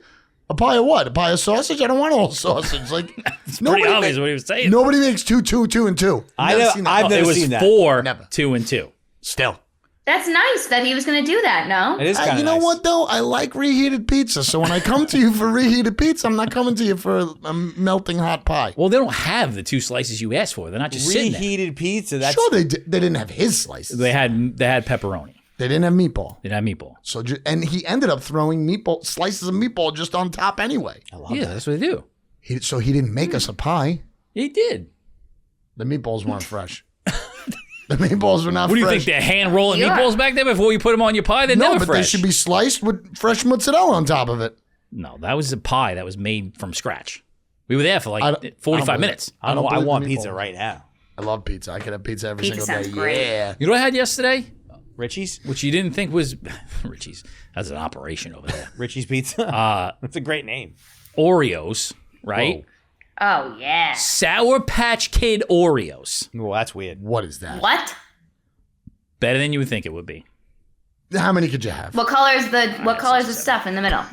A pie of what? A pie of sausage? I don't want all sausage." Like It's pretty obvious what he was saying. Nobody makes two, and two. I've it never was seen that. 4, Never. 2, and 2. Still. That's nice that he was going to do that. No, It is kind of You know nice. what though? I like reheated pizza. So when I come to you for reheated pizza, I'm not coming to you for a melting hot pie. Well, they don't have the 2 slices you asked for. They're not just sitting there. Reheated pizza. That's Sure, they didn't have his slices. They had pepperoni. They didn't have meatball. They didn't have meatball. So and he ended up throwing slices of meatball just on top anyway. Yeah, that's what they do. So he didn't make us a pie. He did. The meatballs weren't fresh. The meatballs were not What do you fresh. think? They're hand rolling Yeah. meatballs back there before you put them on your pie? They're No, never but fresh. they should be sliced with fresh mozzarella on top of it. No, that was a pie that was made from scratch. We were there for like 45 minutes. I don't know. I believe want the pizza meatball. right now. I love pizza. I could have pizza every Pizza single sounds day. great. Yeah. You know what I had yesterday? Richie's? Which you didn't think was Richie's. That's an operation over there. Richie's Pizza? That's a great name. Oreos, right? Oh, yeah. Sour Patch Kid Oreos. Well, that's weird. What is that? What? Better than you would think it would be. How many could you have? What color's the stuff in the middle?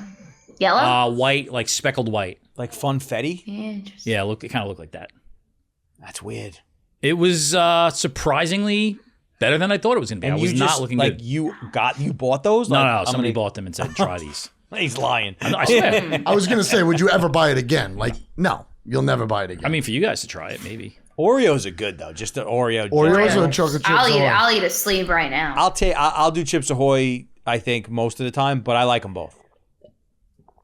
Yellow? White, like speckled white. Like funfetti? Interesting. Yeah, it kind of looked like that. That's weird. It was surprisingly better than I thought it was going to be. I was not looking like good. you bought those? No, Like, somebody bought them and said, try these. He's lying. I swear. I was going to say, would you ever buy it again? Like, no, you'll never buy it again. I mean, for you guys to try it, maybe. Oreos are good though. Just the Oreo. Oreos or chocolate chips? I'll eat a sleeve right now. I'll do Chips Ahoy. I think most of the time, but I like them both.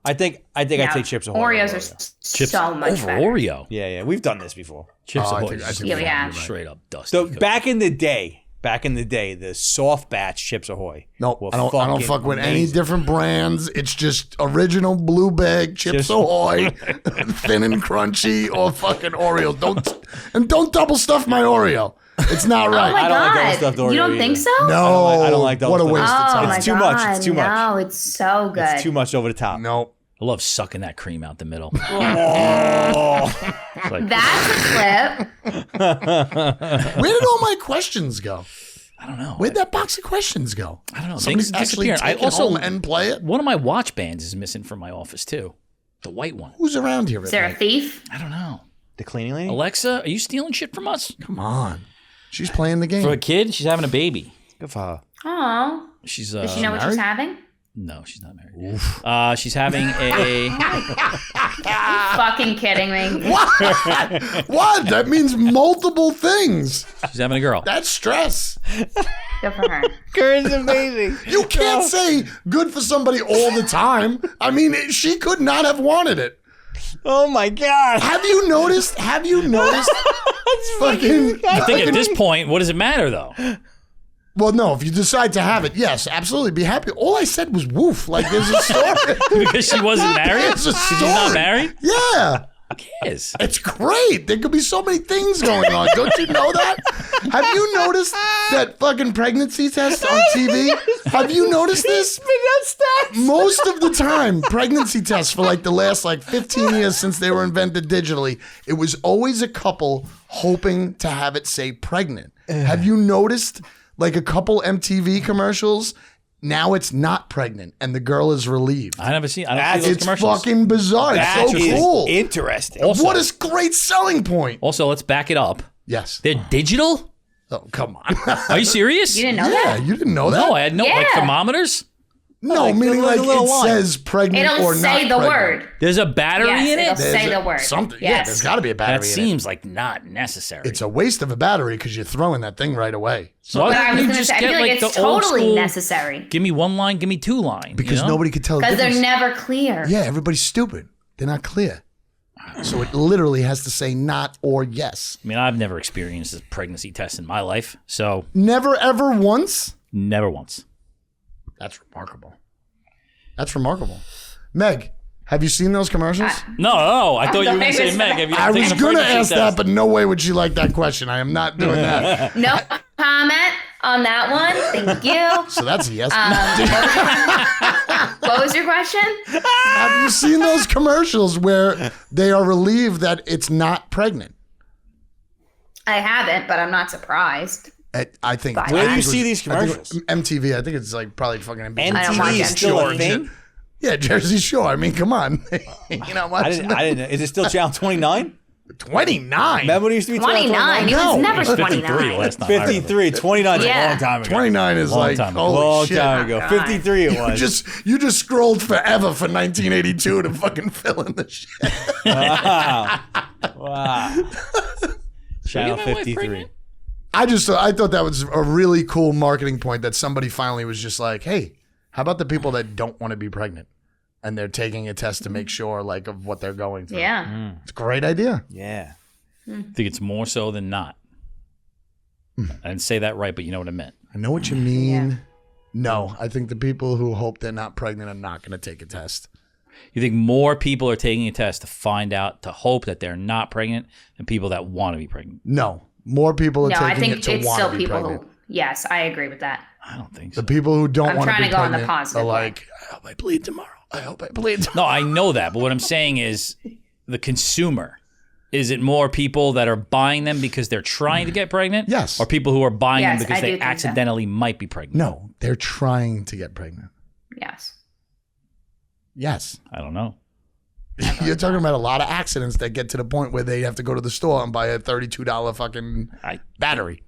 I think I'd say Chips Ahoy. Oreos over are Oreo. Chips so much over better. Oreo. Yeah, we've done this before. Chips I Ahoy. think Yeah, we have. Straight up dusty. So cookie. back in the day, the soft batch Chips Ahoy. Nope, were I don't fucking fuck with any amazing. different brands. It's just original blue bag Chips Ahoy, thin and crunchy, or fucking Oreos. Don't double stuff my Oreo. It's not right. Oh my I don't like god! double-stuffed Oreo You don't either. think so? No, I don't like double what a stuff. waste of Oh time. my It's too god! much. It's too much. No, it's so good. It's too much over the top. No, I love sucking that cream out the middle. It's like, That's a clip. where did all my questions go? I don't know. Where'd that box of questions go? I don't know. Somebody's Things actually disappearing. take I it home also and play it. one of my watch bands is missing from my office too. The white one. Who's around here? Is there a thief? I don't know. The cleaning lady? Alexa, are you stealing shit from us? Come on, she's playing the game. For a kid, she's having a baby. Good for her. Oh, She's does she know what married? she's having? No, she's not married. She's having a Fucking kidding me. What? That means multiple things. she's having a girl. That's stress. Good for her. Kern's amazing. You can't say good for somebody all the time. I mean, she could not have wanted it. Oh my god. Have you noticed? Fucking. I think at this point, what does it matter though? Well, no. If you decide to have it, yes, absolutely, be happy. All I said was woof. Like there's a story. Because she wasn't married? There's a She's not story. married? Yeah. Yes. It's great. There could be so many things going on. Don't you know that? Have you noticed that fucking pregnancy test on TV? Have you noticed this? Most of the time, pregnancy tests for like the last 15 years since they were invented digitally, it was always a couple hoping to have it say pregnant. Have you noticed like a couple MTV commercials? Now it's not pregnant, and the girl is relieved. I don't see those It's commercials. fucking bizarre. It's That so is cool. interesting. Also, What a great selling point. also, let's back it up. Yes. They're digital? Oh, come on. Are you serious? You didn't know Yeah, that? you didn't know that? No, I had no like Yeah. thermometers. No, Like, meaning like like a little it line. says pregnant It'll or not say the pregnant. word. There's a battery Yes, in it'll it. say the word. Something. Yeah, Yes. there's got to be a battery That in it. seems like not necessary. It's a waste of a battery because you're throwing that thing right away. So But I was you going to just say, I get feel like the it's old totally school, necessary. Give me one line, give me two line. Because nobody could tell the Because they're difference. never clear. Yeah, everybody's stupid. They're not clear. So it literally has to say not or yes. I mean, I've never experienced a pregnancy test in my life, so Never, ever once? never once. That's remarkable. That's remarkable. Meg, have you seen those commercials? No, I thought you were going to say was- Meg. Have you I was taken a going to pregnancy ask test? that, but no way would she like that question. I am not doing that. No comment on that one. Thank you. So that's a yes. What was your question? Have you seen those commercials where they are relieved that it's not pregnant? I haven't, but I'm not surprised. I think. Where do I you think it see was- these I think it was commercials? MTV. I think it's like probably fucking NBC. I don't watch MTV it. is still a Georgia. thing? Yeah, Jersey Shore. I mean, come on. You know, I didn't know. Is it still channel 29? 29. Remember when it used to be channel 29. It No. was never It was 53 29. last time. I remember. 53. 29 is a Yeah. long time ago. 29 is Long like time ago. holy Long shit. time ago. God. 53 it was. You just scrolled forever for 1982 to fucking fill in the shit. Wow. Wow. Channel my wife 53. pregnant? I thought that was a really cool marketing point that somebody finally was just like, hey, how about the people that don't want to be pregnant and they're taking a test to make sure like of what they're going through. Yeah. It's a great idea. Yeah. I think it's more so than not. I didn't say that right, but you know what I meant. I know what you mean. Yeah. No, I think the people who hope they're not pregnant are not going to take a test. You think more people are taking a test to find out, to hope that they're not pregnant than people that want to be pregnant? No, more people are No, I taking think it to it's want still to be people pregnant. who. Yes, I agree with that. I don't think so. The people who don't I'm want to trying be to go on the pregnant positive are way. like, I hope I bleed tomorrow. I hope I bleed tomorrow. No, I know that, but what I'm saying is the consumer. Is it more people that are buying them because they're trying to get pregnant? Yes. Or people who are buying Yes, them because I do they think so. accidentally might be pregnant? No, they're trying to get pregnant. Yes. Yes. I don't know. You're talking about a lot of accidents that get to the point where they have to go to the store and buy a $32 fucking battery.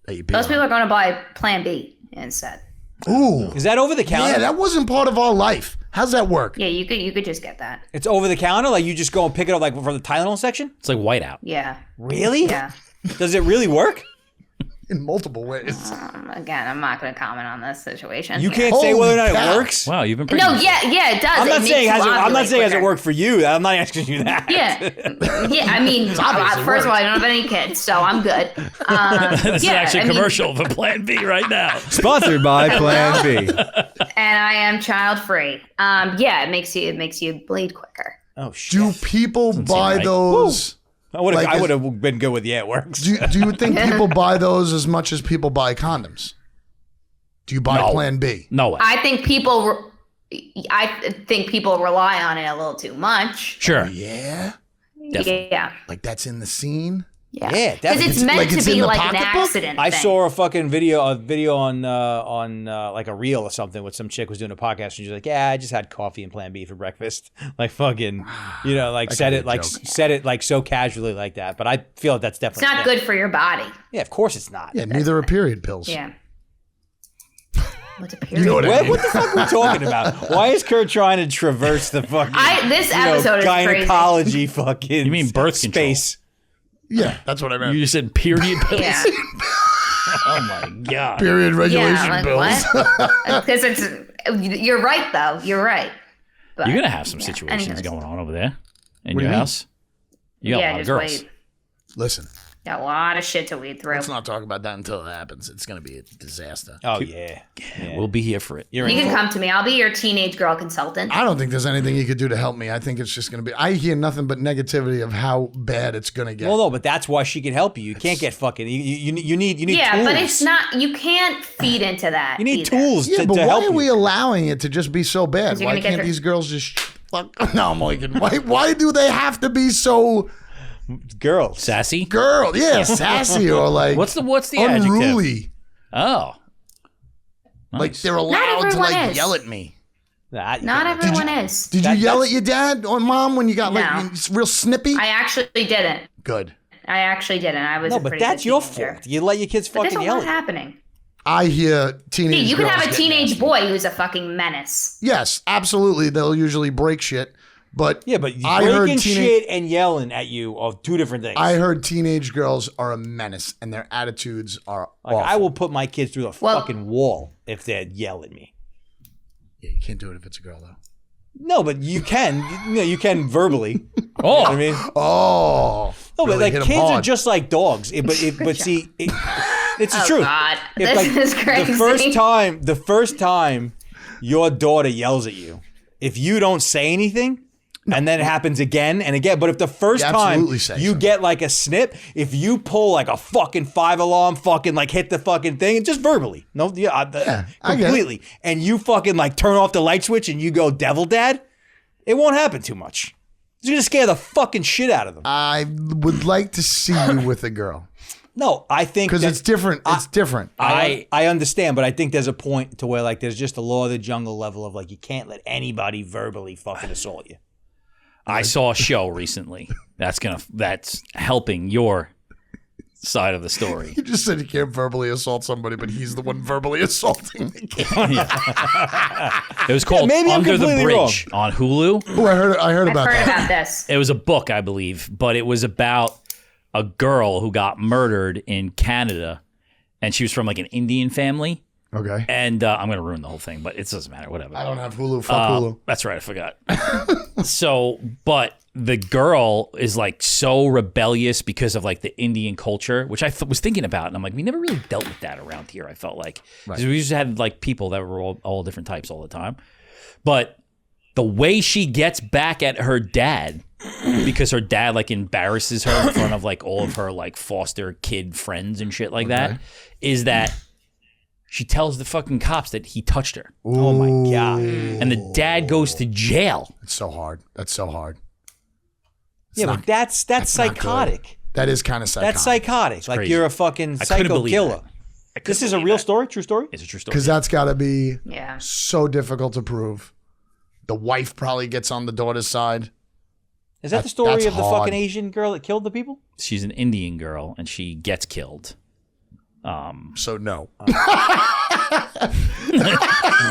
That you pay Those on. people are going to buy Plan B instead. Ooh. Is that over the counter? Yeah, that wasn't part of our life. How's that work? Yeah, you could just get that. It's over the counter? Like you just go and pick it up like from the Tylenol section? It's like whiteout. Yeah. Really? Yeah. Does it really work? In multiple ways. Again, I'm not going to comment on this situation. You here. can't say whether or not Holy cow. it works? Wow, you've been No, pregnant. yeah, it does. I'm It not makes saying you I'm not ovulate saying has it quicker. worked for you. I'm not asking you that. Yeah, I mean, obviously first of all, I don't have any kids, so I'm good. This is actually a I mean, commercial for Plan B right now. Sponsored by Plan B. and I am child free. Yeah, it makes you bleed quicker. Oh shit. Do people buy right. those? I would have like, I would have been good with it works. Do you think people buy those as much as people buy condoms? Do you buy No. Plan B? No way. I think people rely on it a little too much. Sure. Yeah. Definitely. Yeah. Like that's in the scene? Yeah, Yeah, because definitely. it's meant Like to it's in be the like an pocketbook? accident. I thing. saw a fucking video on like a reel or something with some chick was doing a podcast and she's like, yeah, I just had coffee and Plan B for breakfast. Like fucking, like said it like joke. said it like so casually like that. But I feel like that's It's definitely not good for your body. Yeah, of course it's not. Yeah, neither are period pills. Yeah. What's a period? You know what I mean? What the fuck are we talking about? Why is Kurt trying to traverse the fucking This episode is crazy. gynecology fucking You mean birth control? space? Yeah, that's what I meant. You just said period pills. Yeah. Oh my god. Period regulation Yeah, like pills. what? Because you're right though. You're right. But, You're gonna have some yeah, situations anyways. going on over there in What do your you mean? house. You got a lot of just girls. wait. Listen, Got a lot of shit to weed through. let's not talk about that until it happens. It's going to be a disaster. Oh yeah. We'll be here for it. You're You in can come to me. I'll be your teenage girl consultant. I don't think there's anything you could do to help me. I think it's just going to be. I hear nothing but negativity of how bad it's going to get. Well, no, but that's why she can help you. You can't get fucking. You need Yeah, tools. but it's not. You can't feed into that. You need either. tools yeah, to, but to why help are we you. allowing it to just be so bad? 'Cause you're Why gonna get can't their- these girls just fuck? No, I'm only kidding. Why do they have to be so Girls. Sassy. girl? Yeah, sassy or like What's the adjective? unruly? Oh. Like Nice. they're allowed to everyone like is. yell at me. Not everyone is. Did That- you yell that's- at your dad or mom when you got like No. real snippy? I actually didn't. Good. I actually didn't. I was. No, a but pretty that's good your teenager. fault. You let your kids But there's fucking a yell lot at you. happening. I hear teenage Dude, you can girls have a get teenage nasty. boy who's a fucking menace. Yes, absolutely. They'll usually break shit. But Yeah, but I heard breaking teenage- shit and yelling at you are two different things. I heard teenage girls are a menace and their attitudes are Like, awful. I will put my kids through the Well- fucking wall if they yell at me. Yeah, you can't do it if it's a girl though. No, but you can. You can verbally. Oh. You know what I mean? Oh. No, but really like hit 'em kids are hard. just like dogs. But see, it's the Oh truth. God, If, this like, is crazy. The first time your daughter yells at you, if you don't say anything, and then it happens again and again. But if the first You time absolutely say you something. get like a snip, if you pull like a fucking 5-alarm, fucking like hit the fucking thing, just verbally, no, I get it. completely, and you fucking like turn off the light switch and you go devil dad, it won't happen too much. You're gonna scare the fucking shit out of them. I would like to see you with a girl No, I think because that- it's different. It's different. I understand, but I think there's a point to where like there's just a law of the jungle level of like you can't let anybody verbally fucking assault you. I saw a show recently that's helping your side of the story. You just said you can't verbally assault somebody, but he's the one verbally assaulting me. It was called maybe I'm Under the completely Bridge on Hulu. Oh, I heard I've about heard that. about this. It was a book, I believe, but it was about a girl who got murdered in Canada, and she was from like an Indian family. Okay. And I'm going to ruin the whole thing, but it doesn't matter. Whatever. I don't have Hulu. Fuck Hulu. That's right. I forgot. So, but the girl is like so rebellious because of like the Indian culture, which I was thinking about. And I'm like, we never really dealt with that around here. I felt like 'Cause we just had like people that were all different types all the time. But the way she gets back at her dad, because her dad like embarrasses her in front of like all of her like foster kid friends and shit like that, is that she tells the fucking cops that he touched her. Oh my God. And the dad goes to jail. It's so hard. That's so hard. But that's psychotic. That is kind of psychotic. That's psychotic. Like crazy. you're a fucking I couldn't psycho believe killer. that. This is a real story? True story? It's a true story. Because that's got to be Yeah. so difficult to prove. The wife probably gets on the daughter's side. Is that the story that's of the hard. fucking Asian girl that killed the people? She's an Indian girl and she gets killed. So no.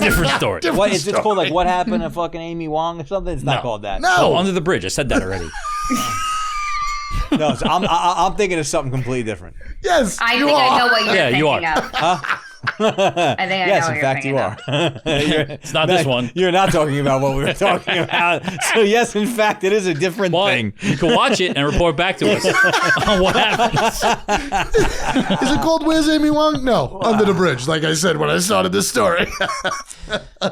Different story. What is it called? Like What Happened to fucking Amy Wong or something? It's not called that. No. Oh, Under the Bridge. I said that already. No, so I'm thinking of something completely different. Yes, I you think are. I know what you're Yeah, thinking you are. of. I think I Yes, know in what fact, you're you thinking are. It's not this one. You're not talking about what we were talking about. So yes, in fact, it is a different Well, thing. you can watch it and report back to us on what happens. Is it called Where's Amy Wong? No, Under the Bridge, like I said when I started this story.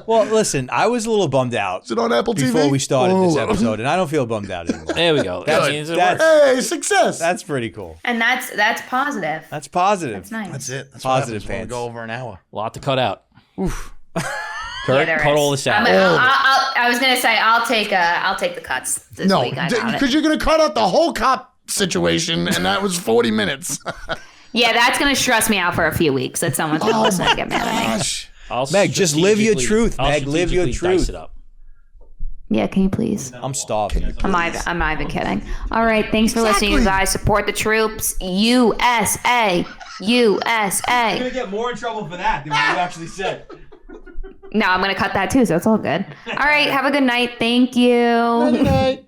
Well, listen, I was a little bummed out Is it on Apple TV? before we started this Oh. episode, and I don't feel bummed out anymore. There we go. That means it that's- works. Hey, success. That's pretty cool. And that's positive. That's positive. That's nice. That's it. That's Positive what happens when we pants. go over an hour. A lot to cut out. Oof. Yeah, Kurt, there cut is. all this out. I was gonna say I'll take the cuts this No, week. I got it. because you're going to cut out the whole cop situation, and that was 40 minutes. Yeah, that's gonna stress me out for a few weeks. That someone's gonna listen and get mad at me. Gosh. I'll Meg, just live your strategically- truth, I'll Meg, live your strategically dice truth. it up. Yeah, can you please? I'm starving. I'm not even kidding. All right, thanks for listening, you guys. Support the troops. USA. USA. get more in trouble for that than what you actually said. No, I'm gonna cut that too, so it's all good. All right, have a good night. Thank you. Good night.